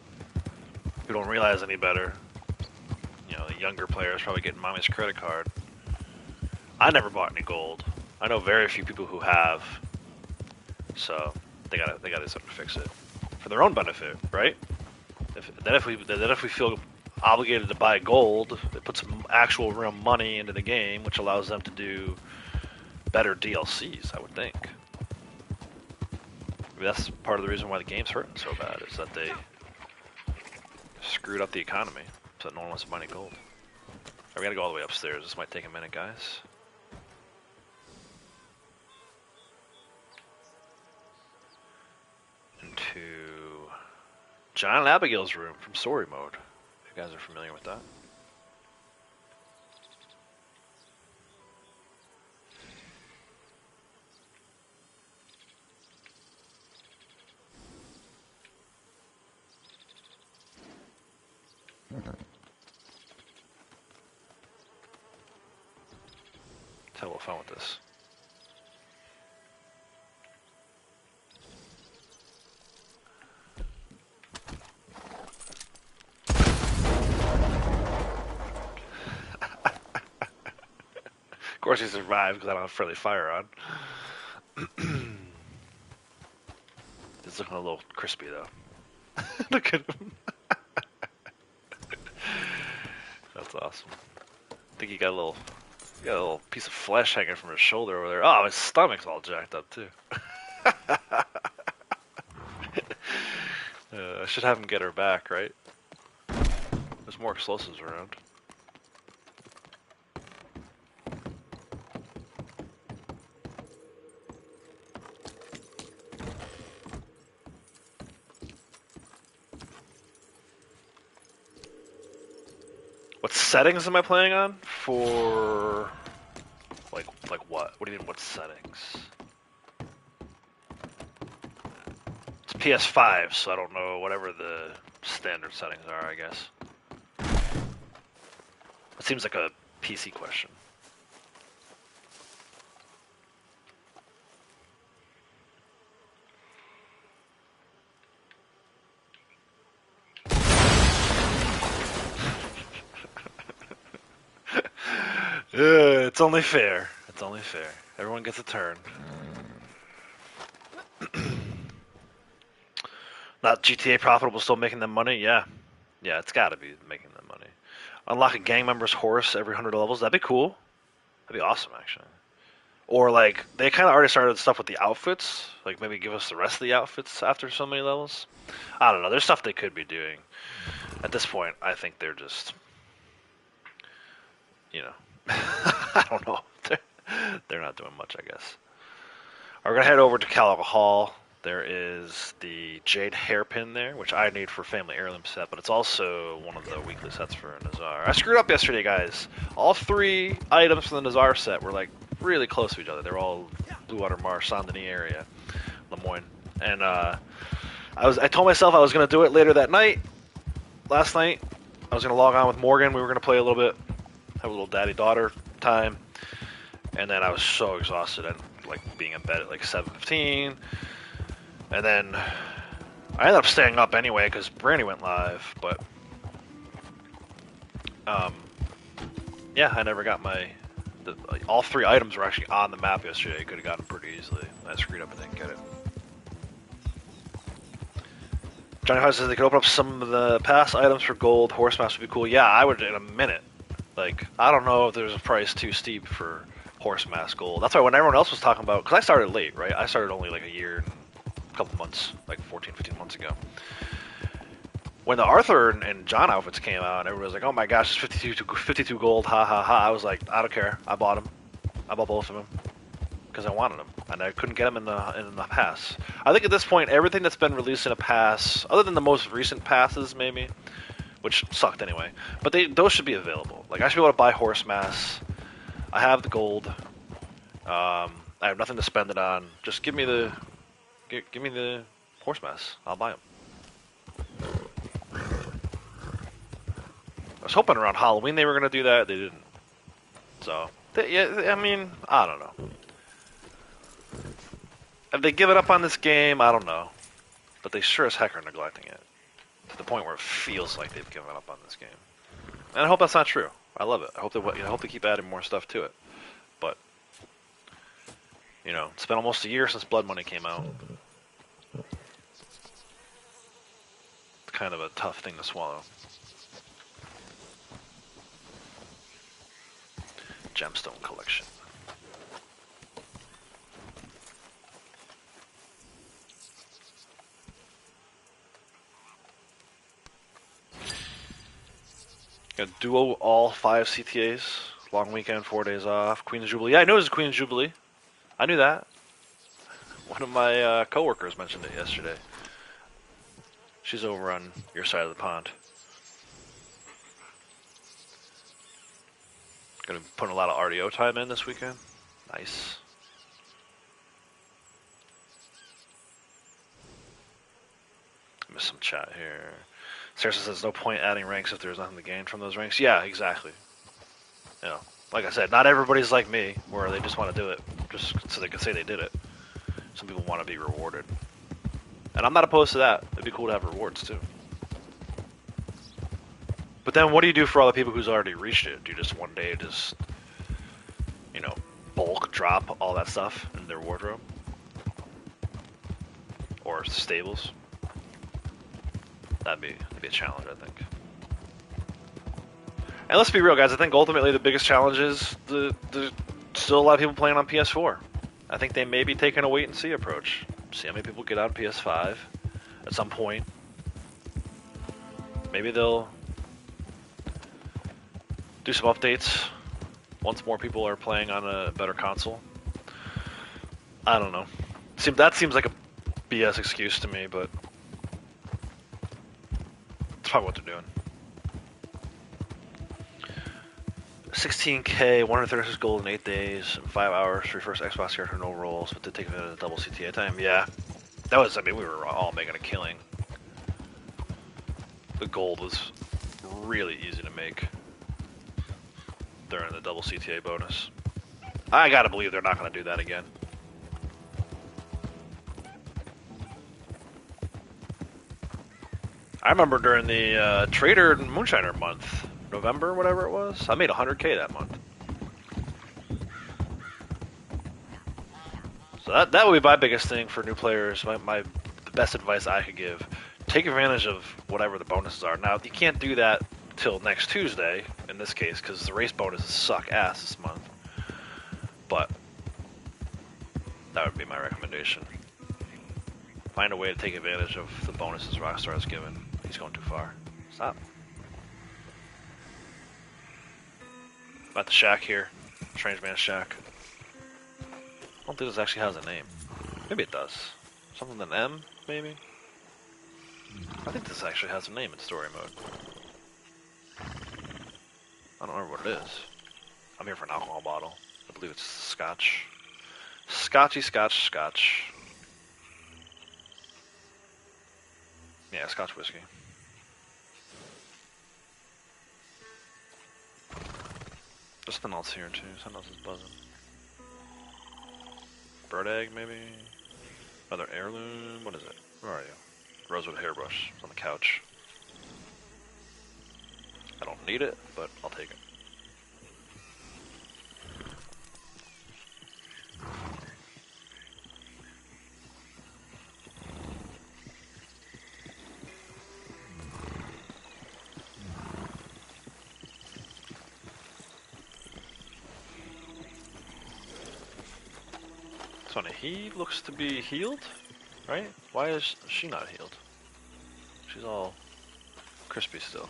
A: who don't realize any better. You know, the younger players probably getting mommy's credit card. I never bought any gold. I know very few people who have. So they gotta sort of fix it for their own benefit, right? If we feel obligated to buy gold, it puts some actual real money into the game, which allows them to do better DLCs, I would think. Maybe that's part of the reason why the game's hurting so bad, is that they screwed up the economy, so that no one wants to buy any gold. Alright, we gotta go all the way upstairs. This might take a minute, guys. Into John and Abigail's room from story mode. If you guys are familiar with that. Let's have a little fun with this. Of course he survived because I don't have friendly fire on. It's looking a little crispy though. Look at him. That's awesome. I think he got a little piece of flesh hanging from his shoulder over there. Oh, his stomach's all jacked up too. I should have him get her back, right? There's more explosives around. What settings am I playing on? For like what? What do you mean what settings? It's PS5, so I don't know whatever the standard settings are, I guess. It seems like a PC question. It's only fair. It's only fair. Everyone gets a turn. Not GTA profitable, still making them money? Yeah. Yeah, it's gotta be making them money. Unlock a gang member's horse every 100 levels. That'd be cool. That'd be awesome, actually. Or, like, they kind of already started stuff with the outfits. Like, maybe give us the rest of the outfits after so many levels. I don't know. There's stuff they could be doing. At this point, I think they're just... You know... I don't know. They're not doing much, I guess. We're going to head over to Calico Hall. There is the Jade Hairpin there, which I need for Family Heirloom set, but it's also one of the weekly sets for Nazar. I screwed up yesterday, guys. All 3 items from the Nazar set were, like, really close to each other. They're all Blue Water Marsh, Saint Denis area, Lemoyne. And I told myself I was going to do it later that night. Last night, I was going to log on with Morgan. We were going to play a little bit, have have a little daddy-daughter time, and then I was so exhausted and like being in bed at like 7:15, and then I ended up staying up anyway because Brandy went live, but yeah, I never got my. All 3 items were actually on the map yesterday. You could have gotten them pretty easily. I screwed up and didn't get it. Johnny Hodge says they could open up some of the past items for gold. Horse mask would be cool. Yeah, I would in a minute. Like, I don't know if there's a price too steep for horse mask gold. That's why when everyone else was talking about, because I started late, right? I started only like a year and a couple months, like 14, 15 months ago. When the Arthur and John outfits came out, everyone was like, "Oh my gosh, it's 52 gold, ha ha ha!" I was like, "I don't care. I bought them. I bought both of them because I wanted them, and I couldn't get them in the pass." I think at this point, everything that's been released in a pass, other than the most recent passes, maybe, which sucked anyway, but those should be available. Like I should be able to buy horse mass. I have the gold. I have nothing to spend it on. Just give me the horse mass. I'll buy them. I was hoping around Halloween they were going to do that. They didn't. So, yeah, I mean, I don't know. Have they given up on this game? I don't know. But they sure as heck are neglecting it. To the point where it feels like they've given up on this game. And I hope that's not true. I love it. I hope they keep adding more stuff to it. But, you know, it's been almost a year since Blood Money came out. It's kind of a tough thing to swallow. Gemstone collection. Got duo all 5 CTAs. Long weekend, 4 days off. Queen's Jubilee. Yeah, I know it was Queen's Jubilee. I knew that. One of my coworkers mentioned it yesterday. She's over on your side of the pond. Gonna be putting a lot of RDO time in this weekend. Nice. Missed some chat here. Sarah says no point adding ranks if there's nothing to gain from those ranks. Yeah, exactly. You know, like I said, not everybody's like me, where they just want to do it just so they can say they did it. Some people want to be rewarded. And I'm not opposed to that. It'd be cool to have rewards, too. But then what do you do for all the people who's already reached it? Do you just one day just, you know, bulk drop all that stuff in their wardrobe? Or stables? That'd be a challenge, I think. And let's be real, guys. I think ultimately the biggest challenge is the still a lot of people playing on PS4. I think they may be taking a wait-and-see approach. See how many people get on PS5 at some point. Maybe they'll do some updates once more people are playing on a better console. I don't know. That seems like a BS excuse to me, but it's probably what they're doing. 16K, 136 gold in 8 days, 5 hours for your first Xbox character, no rolls, but did take a minute of double CTA time. Yeah, that was, I mean, we were all making a killing. The gold was really easy to make during the double CTA bonus. I gotta believe they're not gonna do that again. I remember during the Trader and Moonshiner month, November, whatever it was, I made 100K that month. So that would be my biggest thing for new players. The best advice I could give: take advantage of whatever the bonuses are. Now you can't do that till next Tuesday in this case because the race bonuses suck ass this month. But that would be my recommendation. Find a way to take advantage of the bonuses Rockstar has given. He's going too far. Stop. About the shack here. Strange Man's Shack. I don't think this actually has a name. Maybe it does. Something with an M, maybe? I think this actually has a name in story mode. I don't remember what it is. I'm here for an alcohol bottle. I believe it's scotch. Scotchy scotch scotch. Yeah, scotch whiskey. There's something else here too. Something else is buzzing. Bird egg, maybe? Another heirloom? What is it? Where are you? Rosewood hairbrush. It's on the couch. I don't need it, but I'll take it. It's funny, he looks to be healed, right? Why is she not healed? She's all crispy still.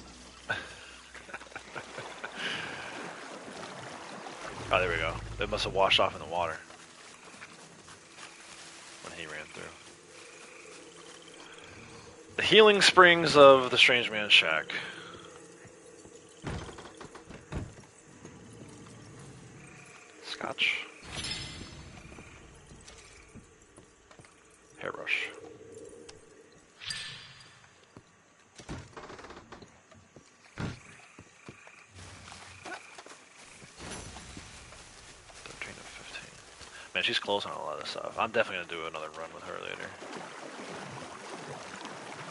A: Oh, there we go. It must have washed off in the water when he ran through. The healing springs of the Strange Man's Shack. Scotch. Hairbrush. Man, she's close on a lot of this stuff. I'm definitely gonna do another run with her later.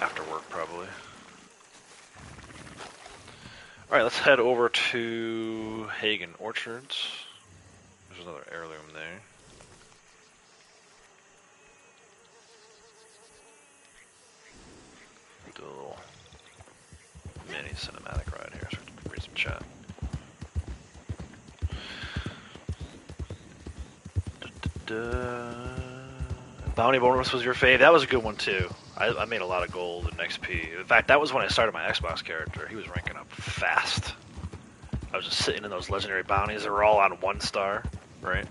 A: After work, probably. Alright, let's head over to Hagen Orchards. There's another heirloom there. Do a little mini cinematic ride here so we can read some chat. Bounty bonus was your fave. That was a good one too. I made a lot of gold in XP. In fact, that was when I started my Xbox character. He was ranking up fast. I was just sitting in those legendary bounties that were all on 1 star, right?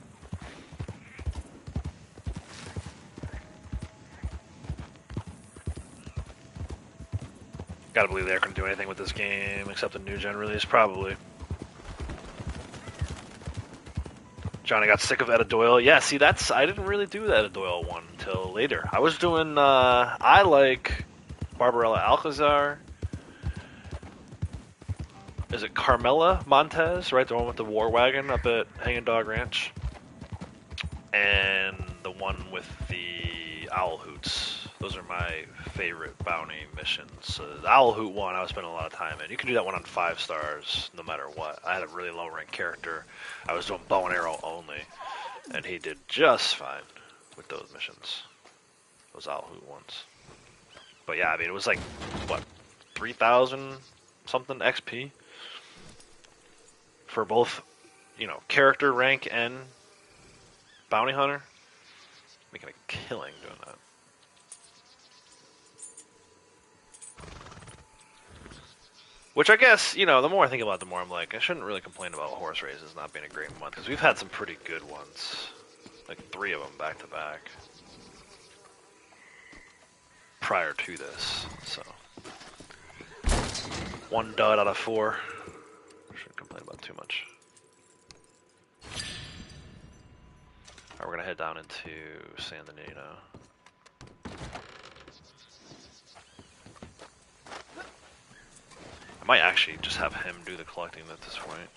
A: Gotta believe they're gonna do anything with this game except the new gen release, probably. Johnny got sick of Etta Doyle. Yeah, see, I didn't really do the Etta Doyle one until later. I was doing, I like Barbarella Alcazar. Is it Carmela Montez, right? The one with the war wagon up at Hanging Dog Ranch. And the one with the Owl Hoots. Those are my favorite bounty missions. So the Owl Hoot one, I was spending a lot of time in. You can do that one on 5 stars, no matter what. I had a really low rank character. I was doing bow and arrow only, and he did just fine with those missions. Those Owl Hoot ones. But yeah, I mean, it was like, what, 3,000 something XP? For both, you know, character rank and bounty hunter. Making a killing doing that. Which I guess, you know, the more I think about it, the more I'm like, I shouldn't really complain about horse races not being a great month, because we've had some pretty good ones. Like 3 of them back to back. Prior to this, so. 1 dud out of 4. Shouldn't complain about too much. Alright, we're gonna head down into San Benito. I might actually just have him do the collecting at this point.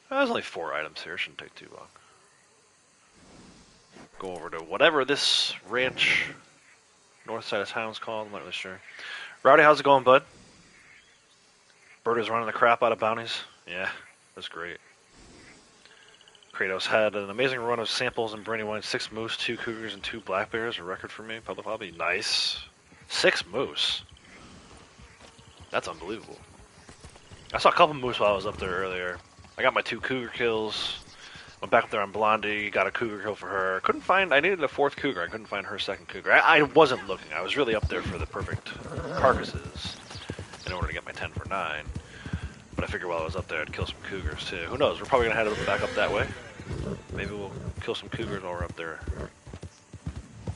A: There's only 4 items here, shouldn't take too long. Go over to whatever this ranch north side of town's called, I'm not really sure. Rowdy, how's it going, bud? Bird is running the crap out of bounties. Yeah, that's great. Kratos had an amazing run of samples and Brandywine, 6 moose, 2 cougars, and 2 black bears, a record for me. Public hobby, nice. 6 moose. That's unbelievable. I saw a couple moose while I was up there earlier. I got my 2 cougar kills. Went back up there on Blondie, got a cougar kill for her. Couldn't find, I needed a 4th cougar. I couldn't find her 2nd cougar. I wasn't looking. I was really up there for the perfect carcasses in order to get my 10 for 9. But I figured while I was up there, I'd kill some cougars too. Who knows? We're probably going to head back up that way. Maybe we'll kill some cougars while we're up there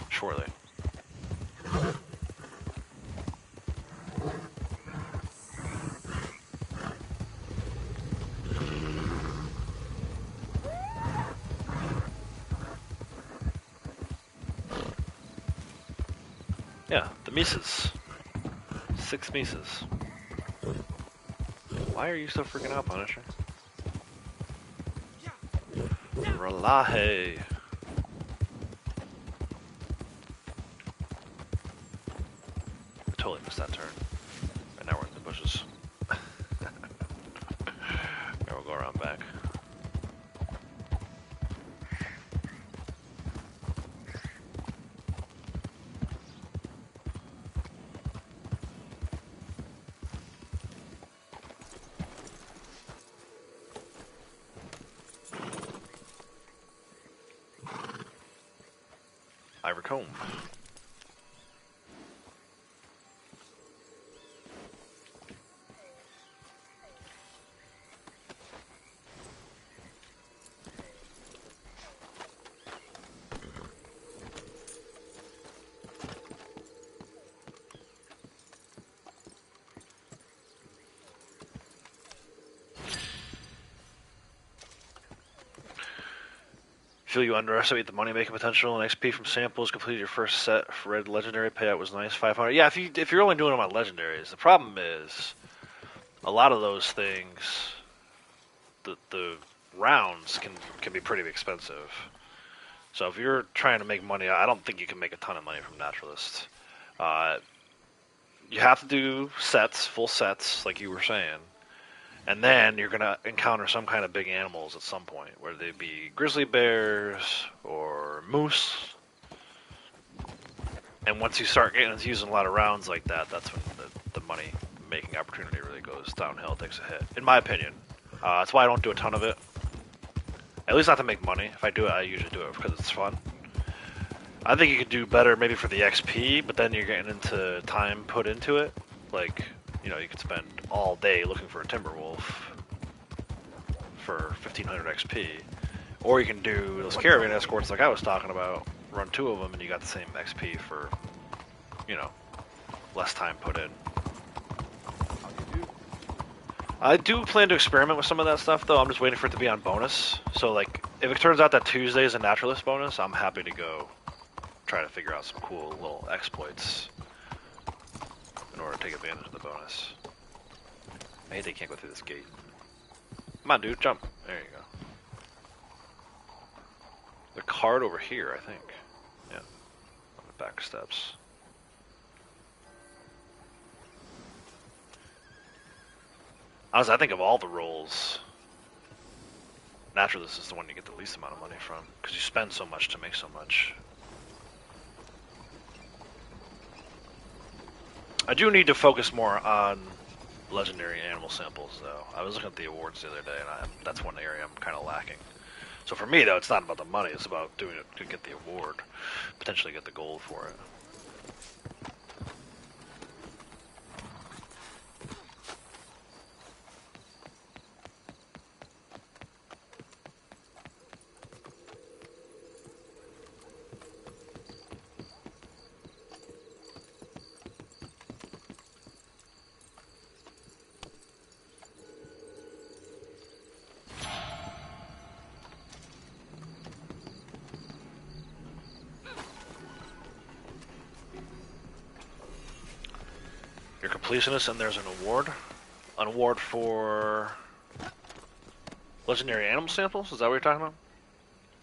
A: shortly. Yeah, the Mises. 6 Mises. Why are you so freaking out, Punisher? Relaje. I totally missed that turn. And now we're in the bushes. Now we'll go around back. Ivory comb. Feel you underestimate the money-making potential and XP from samples. Completed your first set for red legendary. Payout was nice, 500. Yeah, if you're only doing them on legendaries, the problem is a lot of those things, the rounds can be pretty expensive. So if you're trying to make money, I don't think you can make a ton of money from naturalist. You have to do sets, full sets, like you were saying. And then you're going to encounter some kind of big animals at some point, whether they be grizzly bears or moose. And once you start getting into using a lot of rounds like that, that's when the money-making opportunity really goes downhill, takes a hit. In my opinion. That's why I don't do a ton of it. At least not to make money. If I do it, I usually do it because it's fun. I think you could do better maybe for the XP, but then you're getting into time put into it. Like, you know, you could spend all day looking for a timber wolf for 1500 XP. Or you can do those caravan escorts like I was talking about, run 2 of them and you got the same XP for, you know, less time put in. I do plan to experiment with some of that stuff though, I'm just waiting for it to be on bonus. So like, if it turns out that Tuesday is a naturalist bonus, I'm happy to go try to figure out some cool little exploits in order to take advantage of the bonus. I hate they can't go through this gate. Come on, dude, jump. There you go. The card over here, I think. Yeah. On the back steps. Honestly, I think of all the roles, naturalist is the one you get the least amount of money from, because you spend so much to make so much. I do need to focus more on legendary animal samples, though. I was looking at the awards the other day, and that's one area I'm kind of lacking. So for me, though, it's not about the money. It's about doing it to get the award, potentially get the gold for it. You're completionist, and there's an award. An award for legendary animal samples? Is that what you're talking about?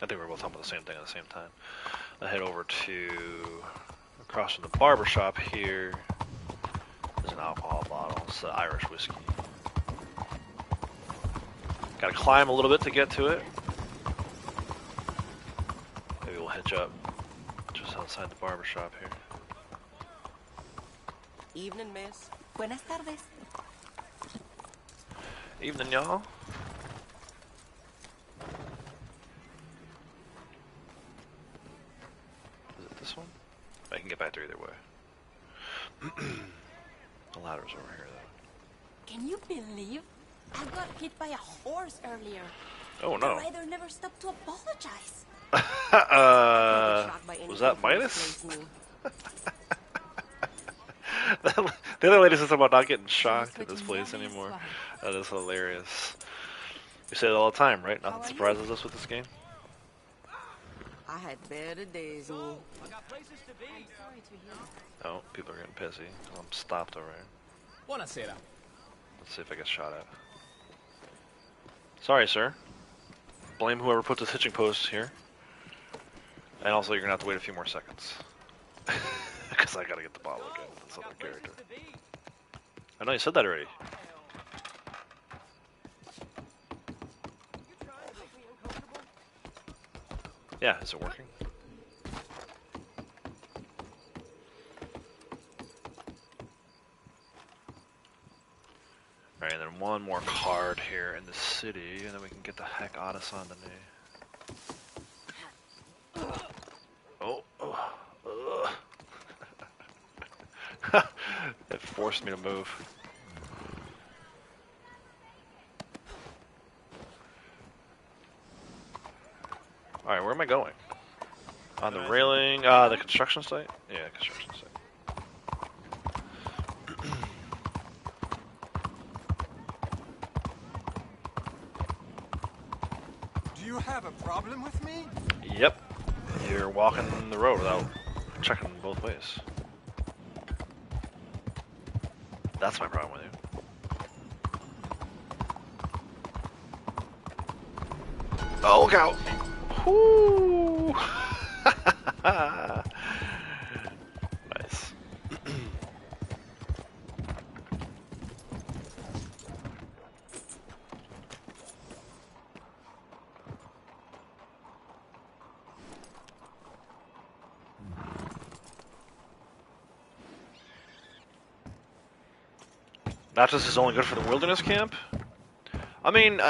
A: I think we're both talking about the same thing at the same time. I head over to across from the barber shop here. There's an alcohol bottle. It's the Irish whiskey. Gotta climb a little bit to get to it. Maybe we'll hitch up just outside the barber shop here.
E: Evening, miss. Buenas tardes.
A: Evening, y'all. Is it this one? I can get back there either way. The ladder's over here, though.
E: Can you believe? I got hit by a horse earlier.
A: Oh,
E: The
A: no.
E: rider never stopped to apologize.
A: Was that Midas? The other lady said something about not getting shocked at this place anymore. That is hilarious. We say it all the time, right? Nothing surprises us with this game.
E: I had better days.
C: I got places to be.
A: Oh, people are getting pissy. I'm stopped over here.
C: Buonasera.
A: Let's see if I get shot at. Sorry, sir. blame whoever put this hitching post here. And also, you're gonna have to wait a few more seconds. Because I gotta get the bottle again. That's other character. I know you said that already. Yeah, is it working? Alright, and then one more card here in the city, and then we can get the heck out of Saint Denis. Oh, it forced me to move. Alright, where am I going? On the railing, the construction site? Yeah, construction site.
C: Do you have a problem with me?
A: Yep. You're walking the road without checking both ways. That's my problem with you. Oh, look out! Whoo! Nice. Naturalist is only good for the wilderness camp? I mean,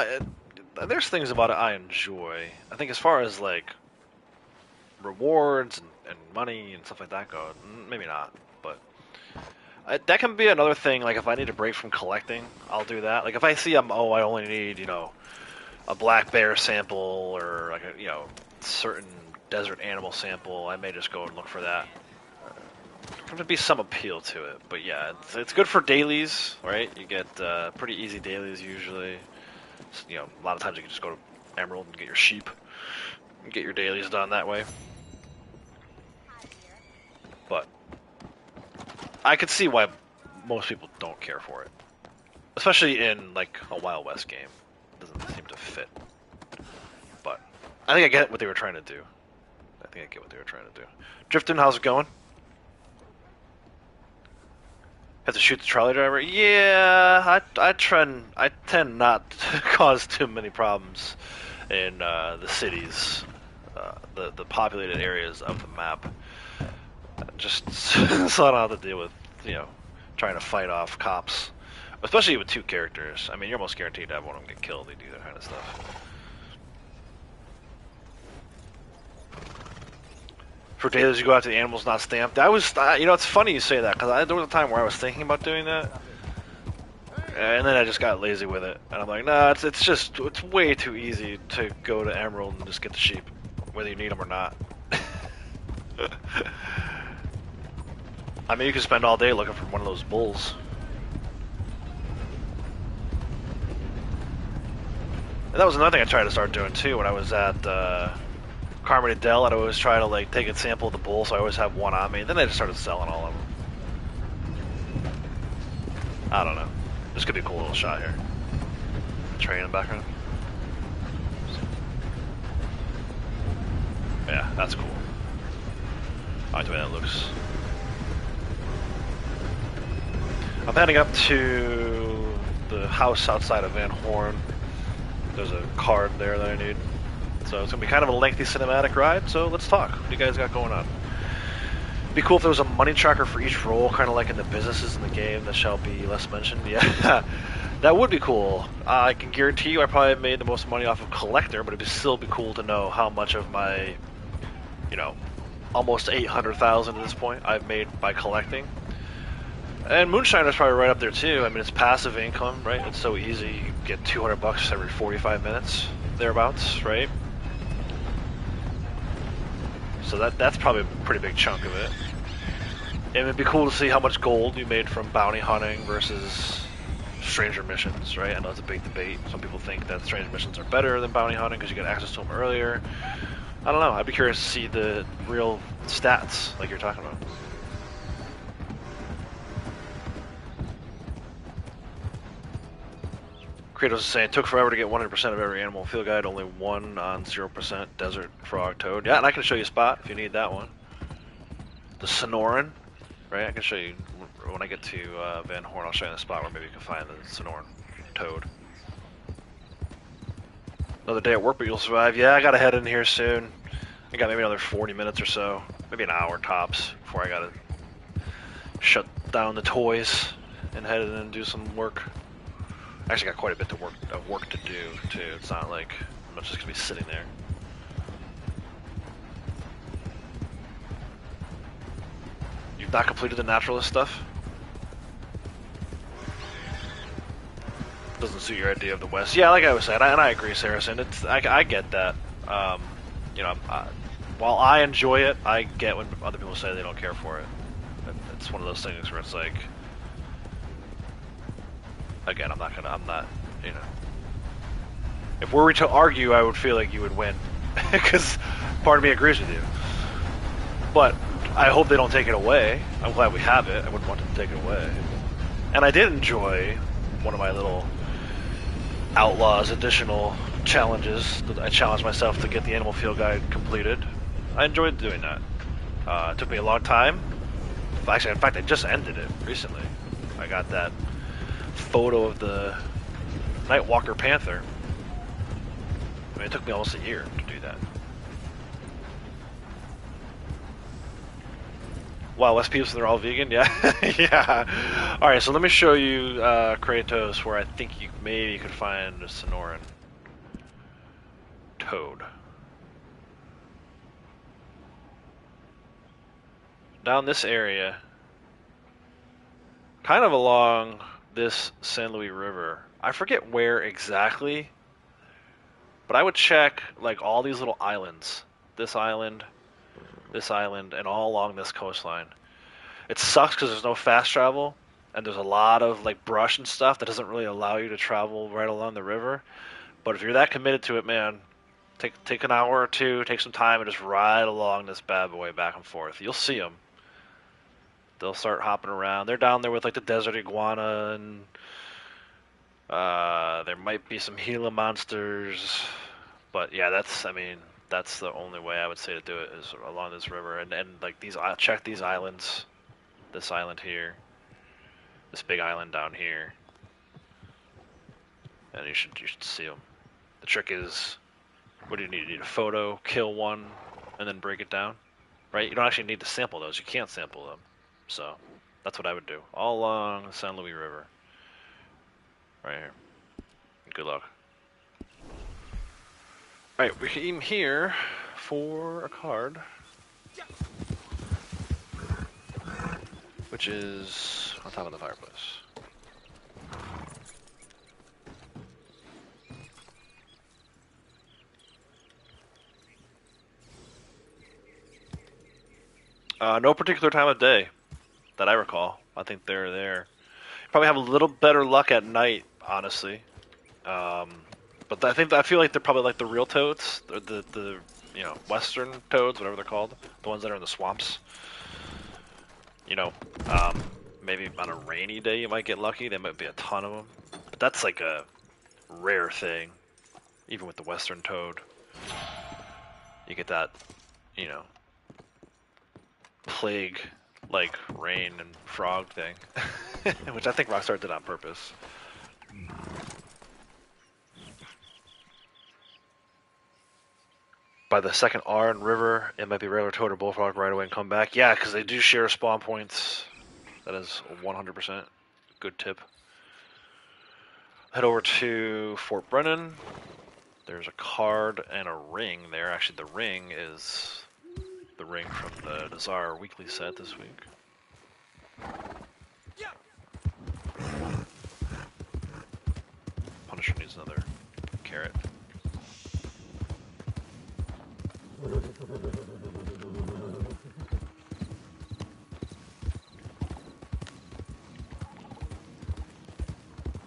A: there's things about it I enjoy. I think as far as, like, rewards and money and stuff like that go, maybe not, but that can be another thing. Like, if I need a break from collecting, I'll do that. Like, if I see I only need, you know, a black bear sample or, like, a, you know, certain desert animal sample, I may just go and look for that. There could be some appeal to it, but yeah, it's good for dailies, right? You get pretty easy dailies usually. You know, a lot of times you can just go to Emerald and get your sheep and get your dailies done that way. But I could see why most people don't care for it, especially in like a Wild West game. It doesn't seem to fit. But I think I get what they were trying to do. Drifton, how's it going? Have to shoot the trolley driver? Yeah, I tend not to cause too many problems in the cities, the populated areas of the map. Just so I don't have to deal with, you know, trying to fight off cops, especially with two characters. I mean, you're almost guaranteed to have one of them get killed. They do that kind of stuff. For dailies, you go out to the animals not stamped. I was, you know, it's funny you say that because there was a time where I was thinking about doing that, and then I just got lazy with it. And I'm like, nah, it's way too easy to go to Emerald and just get the sheep, whether you need them or not. I mean, you can spend all day looking for one of those bulls. And that was another thing I tried to start doing too when I was at Carmen Dell. I'd always try to like take a sample of the bull, so I always have one on me. Then I just started selling all of them. I don't know. This could be a cool little shot here. Train in the background. Yeah, that's cool. I like the way that looks. I'm heading up to the house outside of Van Horn. There's a card there that I need. So it's going to be kind of a lengthy cinematic ride, so let's talk. What do you guys got going on? It'd be cool if there was a money tracker for each role, kind of like in the businesses in the game that shall be less mentioned. Yeah, that would be cool. I can guarantee you I probably made the most money off of Collector, but it'd still be cool to know how much of my, you know, almost 800,000 at this point I've made by collecting. And Moonshine is probably right up there too. I mean, it's passive income, right? It's so easy. You get $200 every 45 minutes, thereabouts, right? So that's probably a pretty big chunk of it. And it'd be cool to see how much gold you made from bounty hunting versus stranger missions, right? I know it's a big debate. Some people think that stranger missions are better than bounty hunting because you get access to them earlier. I don't know. I'd be curious to see the real stats like you're talking about. Kratos is saying, took forever to get 100% of every animal field guide, only 1 on 0% desert frog toad. Yeah, and I can show you a spot if you need that one. The Sonoran, right? I can show you, when I get to Van Horn, I'll show you the spot where maybe you can find the Sonoran toad. Another day at work, but you'll survive. Yeah, I gotta head in here soon. I got maybe another 40 minutes or so, maybe an hour tops, before I gotta shut down the toys and head in and do some work. I actually got quite a bit of work to do too. It's not like I'm just gonna be sitting there. You've not completed the naturalist stuff? Doesn't suit your idea of the West. Yeah, like I was saying, and I agree, Saracen. I get that. You know, while I enjoy it, I get when other people say they don't care for it. It's one of those things where it's like, again, I'm not, you know. If we were to argue, I would feel like you would win, because part of me agrees with you. But I hope they don't take it away. I'm glad we have it. I wouldn't want them to take it away. And I did enjoy one of my little Outlaws additional challenges. I challenged myself to get the animal field guide completed. I enjoyed doing that. It took me a long time. Actually, in fact, I just ended it recently. I got that photo of the Nightwalker Panther. I mean, it took me almost a year to do that. Wow, less people, so they're all vegan? Yeah. Yeah. Alright, so let me show you Kratos, where I think you maybe could find a Sonoran toad. Down this area, kind of along this San Luis River. I forget where exactly, but I would check like all these little islands. This island, and all along this coastline. It sucks because there's no fast travel, and there's a lot of like brush and stuff that doesn't really allow you to travel right along the river. But if you're that committed to it, man, take an hour or two, take some time, and just ride along this bad boy back and forth. You'll see them. They'll start hopping around. They're down there with like the desert iguana, and there might be some Gila monsters. But yeah, that's the only way I would say to do it is along this river, and like these. Check these islands. This island here. This big island down here. And you should see them. The trick is, what do you need? You need a photo, kill one, and then break it down, right? You don't actually need to sample those. You can't sample them. So that's what I would do. All along the San Luis River. Right here. Good luck. Alright, we came here for a card. Which is on top of the fireplace. No particular time of day that I recall. I think they're there. Probably have a little better luck at night, honestly. But I feel like they're probably like the real toads, the you know, western toads, whatever they're called, the ones that are in the swamps. You know, maybe on a rainy day you might get lucky. There might be a ton of them, but that's like a rare thing. Even with the western toad, you get that, you know, plague like rain and frog thing, which I think Rockstar did on purpose. By the second R and river, it might be regular toad or bullfrog right away and come back. Yeah, because they do share spawn points. That is 100% good tip. Head over to Fort Brennan. There's a card and a ring there. Actually, the ring is the ring from the Nazar weekly set this week. Punisher needs another carrot.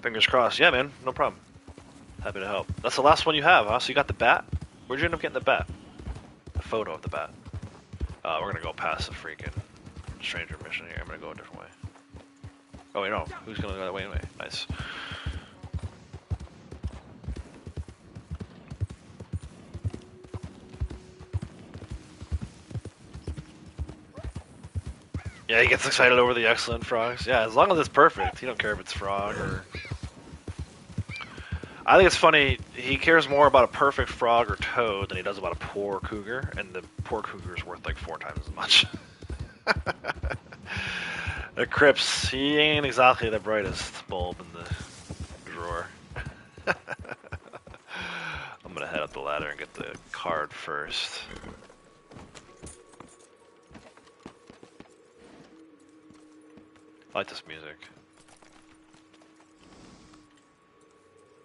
A: Fingers crossed. Yeah, man. No problem. Happy to help. That's the last one you have, huh? So you got the bat? Where'd you end up getting the bat? A photo of the bat. We're gonna go past the freaking stranger mission here. I'm gonna go a different way. Oh, wait, no. Who's gonna go that way anyway? Nice. Yeah, he gets excited over the excellent frogs. Yeah, as long as it's perfect, he don't care if it's frog or. I think it's funny. He cares more about a perfect frog or toad than he does about a poor cougar, and the poor cougar is worth like 4 times as much. The Crips, he ain't exactly the brightest bulb in the drawer. I'm gonna head up the ladder and get the card first. I like this music.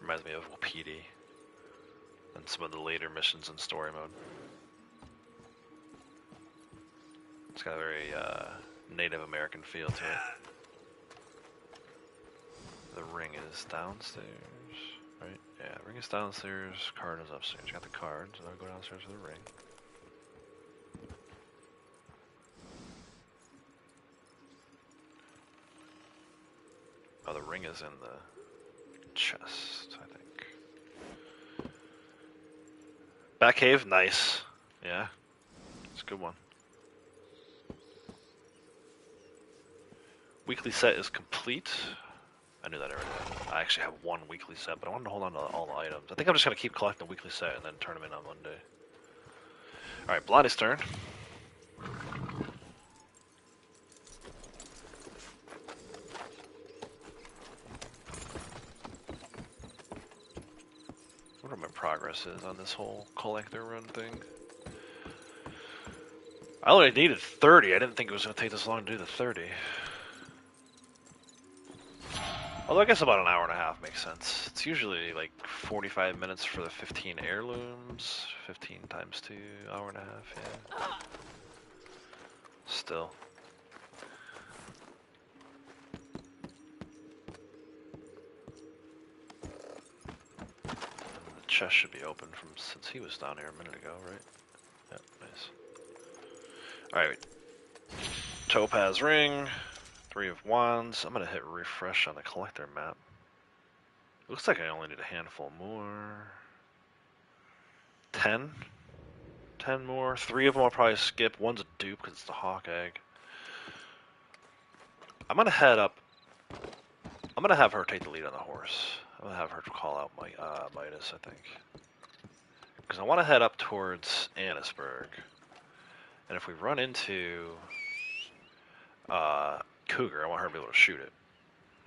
A: Reminds me of PD and some of the later missions in story mode. It's got a very Native American feel to it. The ring is downstairs, right? Yeah, ring is downstairs, card is upstairs. You got the card, so I'll go downstairs to the ring. Oh, the ring is in the chest, I think. Batcave, nice. Yeah, it's a good one. Weekly set is complete. I knew that already. I actually have 1 weekly set, but I wanted to hold on to all the items. I think I'm just going to keep collecting the weekly set and then turn them in on Monday. Alright, Blondie's turn. I wonder what my progress is on this whole collector run thing. I only needed 30. I didn't think it was going to take this long to do the 30. Although I guess about an hour and a half makes sense. It's usually like 45 minutes for the 15 heirlooms. 15 times 2, hour and a half, yeah. Still. And the chest should be open from since he was down here a minute ago, right? Yep, nice. Alright. Topaz ring. 3 of wands. I'm gonna hit refresh on the collector map. It looks like I only need a handful more. 10? 10 more. 3 of them I'll probably skip. One's a dupe because it's the hawk egg. I'm gonna head up. I'm gonna have her take the lead on the horse. I'm gonna have her call out my Midas, I think. Because I want to head up towards Annisburg. And if we run into Cougar, I want her to be able to shoot it.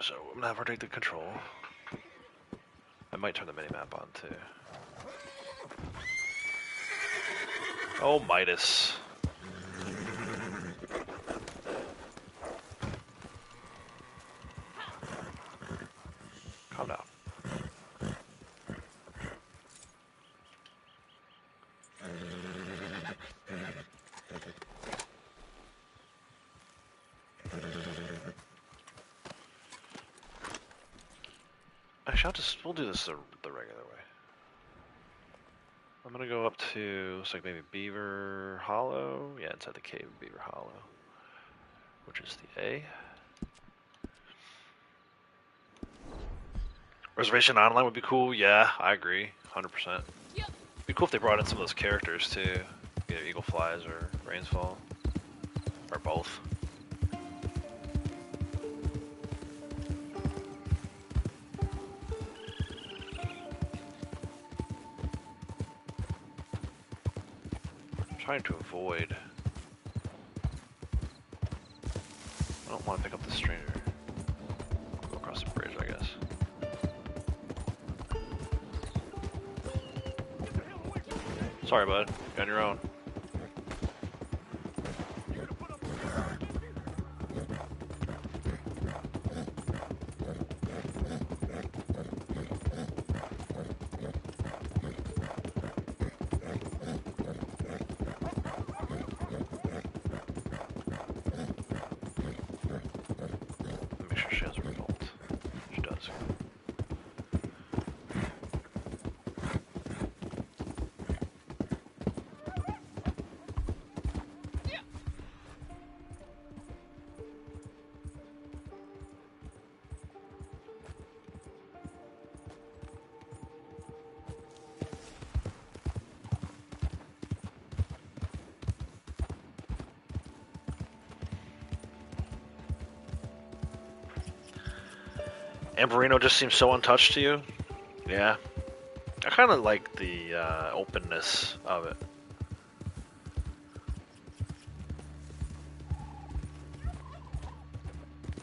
A: So I'm gonna have her take the control. I might turn the minimap on too. Oh, Midas. Calm down. Actually, we'll do this the regular way. I'm gonna go up to, looks like maybe Beaver Hollow. Yeah, inside the cave of Beaver Hollow, which is the A. Reservation Online would be cool. Yeah, I agree, 100%. It'd be cool if they brought in some of those characters too. Either Eagle Flies or Rainsfall, or both. Trying to avoid. I don't want to pick up the stranger. Go across the bridge, I guess. Sorry, bud. You're on your own. Amberino just seems so untouched to you. Yeah. I kind of like the openness of it.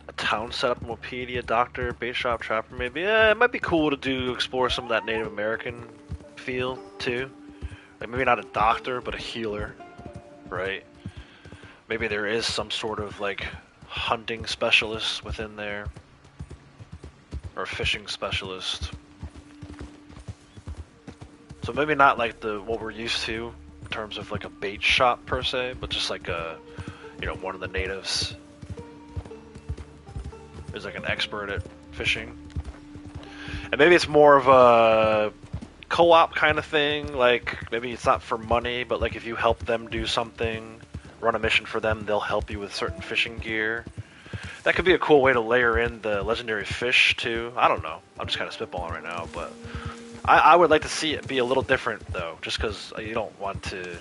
A: A town setup, Mopedia, doctor, bait shop, trapper, maybe. Yeah, it might be cool to explore some of that Native American feel too. Like maybe not a doctor, but a healer, right? Maybe there is some sort of like hunting specialist within there, or a fishing specialist. So maybe not like what we're used to in terms of like a bait shop per se, but just like one of the natives is like an expert at fishing. And maybe it's more of a co-op kind of thing, like maybe it's not for money, but like if you help them do something, run a mission for them, they'll help you with certain fishing gear. That could be a cool way to layer in the legendary fish too. I don't know. I'm just kind of spitballing right now, but I would like to see it be a little different though, just because you don't want to,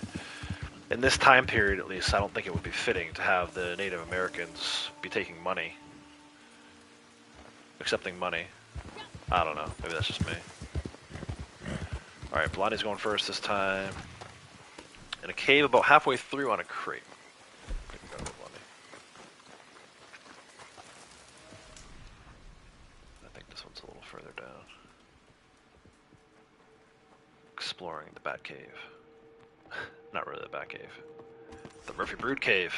A: in this time period at least, I don't think it would be fitting to have the Native Americans be taking money. Accepting money. I don't know. Maybe that's just me. Alright, Blondie's going first this time. In a cave about halfway through on a crate. Go, Blondie. I think this one's a little further down. Exploring the Bat Cave. Not really the Bat Cave. The Murphy Brood Cave.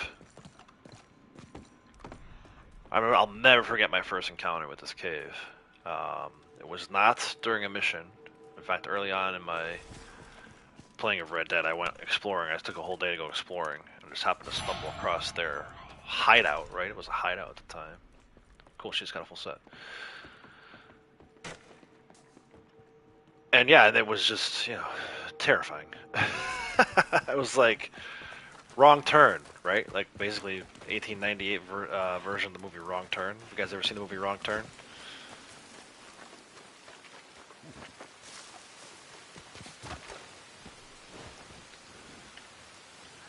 A: I remember, I'll never forget my first encounter with this cave. It was not during a mission. In fact, early on in my playing of Red Dead, I went exploring. I took a whole day to go exploring, and just happened to stumble across their hideout, right? It was a hideout at the time. Cool, she's got a full set. And yeah, it was just, terrifying. It was like, Wrong Turn, right? Like, basically, 1898 version of the movie Wrong Turn. You guys ever seen the movie Wrong Turn?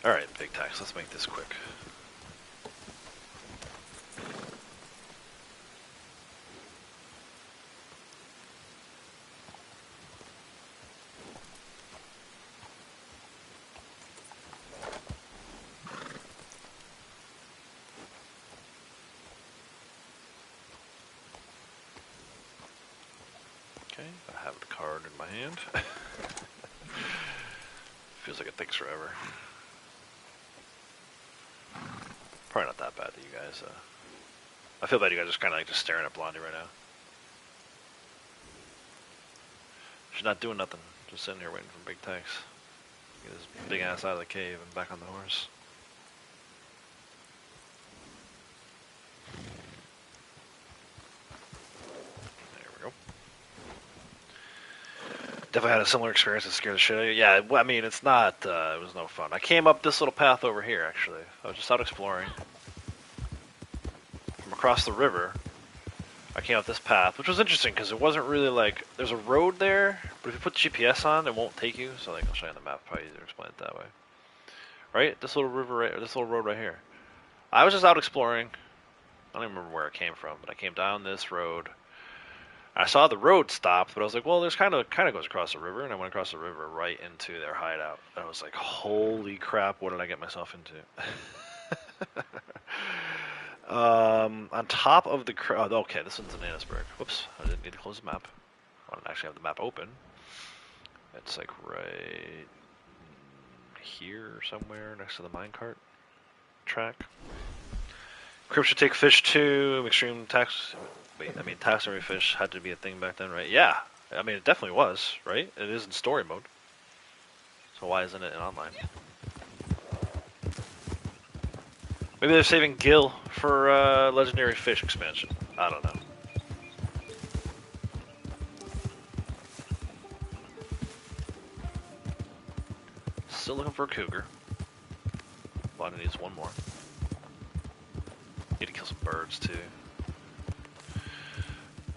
A: Alright, big tax. Let's make this quick. Okay, I have the card in my hand. Feels like it takes forever. Probably not that bad that you guys, I feel bad you guys are just kind of like just staring at Blondie right now. She's not doing nothing, just sitting here waiting for Big Tex. Get his big ass out of the cave and back on the horse. There we go. Definitely had a similar experience that scared the shit out of you. Yeah, I mean, it's not, it was no fun. I came up this little path over here, actually. I was just out exploring. From across the river, I came up this path, which was interesting, because it wasn't really like, there's a road there, but if you put GPS on, it won't take you, so like, I'll show you on the map, probably easier to explain it that way. Right? This little river right, or this little road right here. I was just out exploring. I don't even remember where it came from, but I came down this road. I saw the road stopped, but I was like, well, there's kind of goes across the river, and I went across the river right into their hideout. And I was like, holy crap, what did I get myself into? On top of the okay, this one's in Annisburg. Whoops, I didn't need to close the map. I don't actually have the map open. It's like right here somewhere next to the minecart track. Crypt should take fish too. Extreme tax. Wait, I mean, taxidermy fish had to be a thing back then, right? Yeah, I mean, it definitely was, right? It is in story mode. So why isn't it in online? Maybe they're saving Gil for legendary fish expansion. I don't know. Still looking for a cougar. Blondie needs one more. Need to kill some birds too.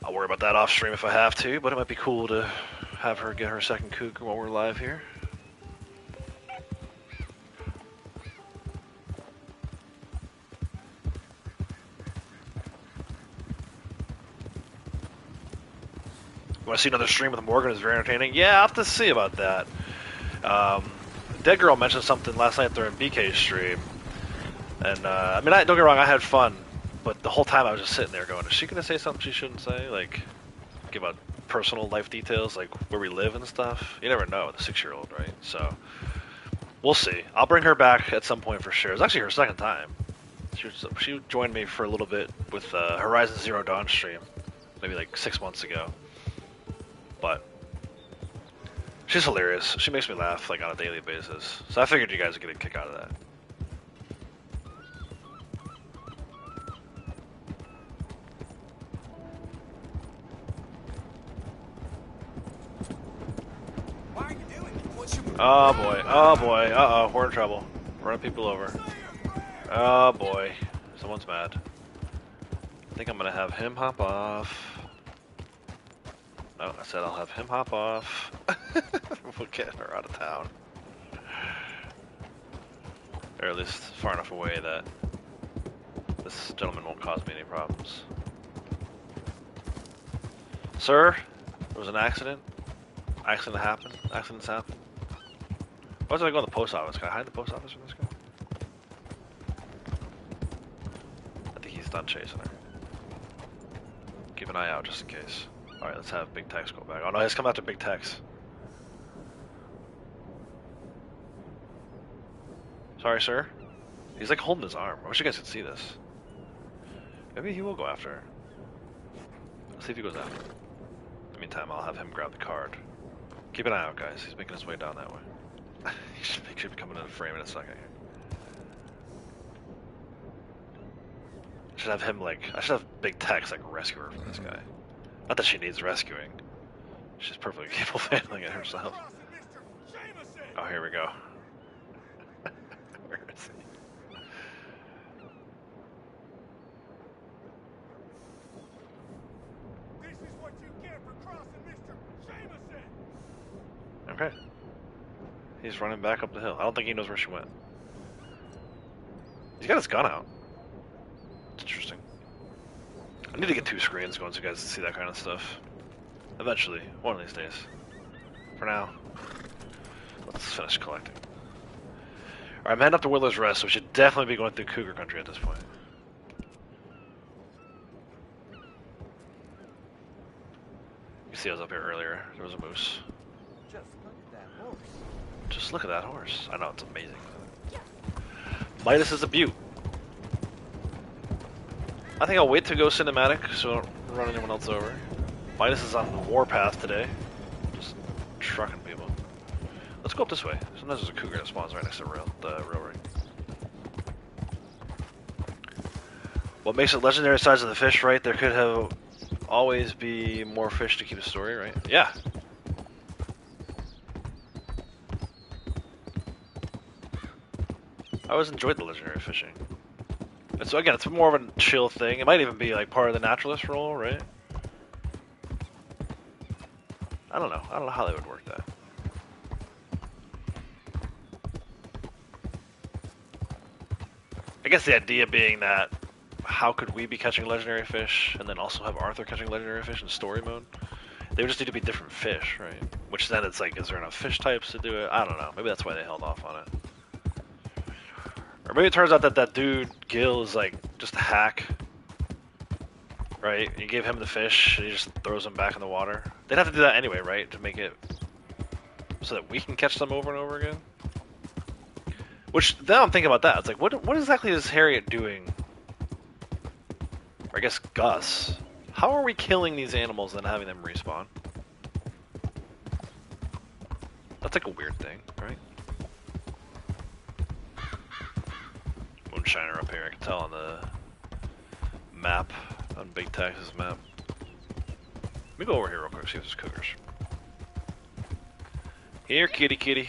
A: I'll worry about that off stream if I have to, but it might be cool to have her get her second cougar while we're live here. Want to see another stream with Morgan? Is very entertaining. Yeah, I'll have to see about that. Dead Girl mentioned something last night during BK's stream, and I mean, don't get me wrong, I had fun, but the whole time I was just sitting there going, "Is she gonna say something she shouldn't say? Like, give out personal life details, like where we live and stuff? You never know with a 6-year-old, right? So we'll see. I'll bring her back at some point for sure. It's actually her second time. She joined me for a little bit with Horizon Zero Dawn stream, maybe like 6 months ago. But she's hilarious. She makes me laugh like on a daily basis. So I figured you guys would get a kick out of that.
C: Why are you doing it? What's your...
A: Oh boy. Oh boy. Uh oh. We're in trouble. Running people over. Oh boy. Someone's mad. I think I'm gonna have him hop off. No, I said I'll have him hop off. We'll get her out of town. Or at least far enough away that this gentleman won't cause me any problems. Sir, there was an accident. Accident happened. Accidents happen. Why did I go to the post office? Can I hide the post office from this guy? I think he's done chasing her. Keep an eye out just in case. Alright, let's have Big Tex go back. Oh no, he's come after Big Tex. Sorry, sir. He's like holding his arm. I wish you guys could see this. Maybe he will go after her. Let's see if he goes after her. In the meantime, I'll have him grab the card. Keep an eye out, guys. He's making his way down that way. He should be coming into the frame in a second here. I should have him like... I should have Big Tex like rescue her from this guy. Not that she needs rescuing. She's perfectly capable of handling it herself. Oh, here we go. Where is he?
B: This is what you get for crossing Mr. Jameson!
A: Okay. He's running back up the hill. I don't think he knows where she went. He's got his gun out. It's interesting. I need to get 2 screens going so you guys can see that kind of stuff. Eventually, one of these days. For now, let's finish collecting. Alright, I'm heading up to Willer's Rest, so we should definitely be going through Cougar Country at this point. You see I was up here earlier. There was a moose.
C: Just look at that horse.
A: Just look at that horse. I know, it's amazing. Midas is a beaut. I think I'll wait to go cinematic so I don't run anyone else over. Midas is on the warpath today. Just trucking people. Let's go up this way. Sometimes there's a cougar that spawns right next to the railroad. What makes it legendary size of the fish, right? There could have always be more fish to keep a story, right? Yeah. I always enjoyed the legendary fishing. So again, it's more of a chill thing. It might even be like part of the naturalist role, right? I don't know. I don't know how they would work that. I guess the idea being that how could we be catching legendary fish and then also have Arthur catching legendary fish in story mode? They would just need to be different fish, right? Which then it's like, is there enough fish types to do it? I don't know. Maybe that's why they held off on it. Or maybe it turns out that that dude, Gil, is like just a hack. Right? You gave him the fish, and he just throws them back in the water. They'd have to do that anyway, right? To make it so that we can catch them over and over again? Which, now I'm thinking about that. It's like, what exactly is Harriet doing? Or I guess Gus. How are we killing these animals and then having them respawn? That's like a weird thing, right? Moonshiner up here, I can tell on the map, on Big Texas map. Let me go over here real quick, see if there's cougars. Here, kitty kitty.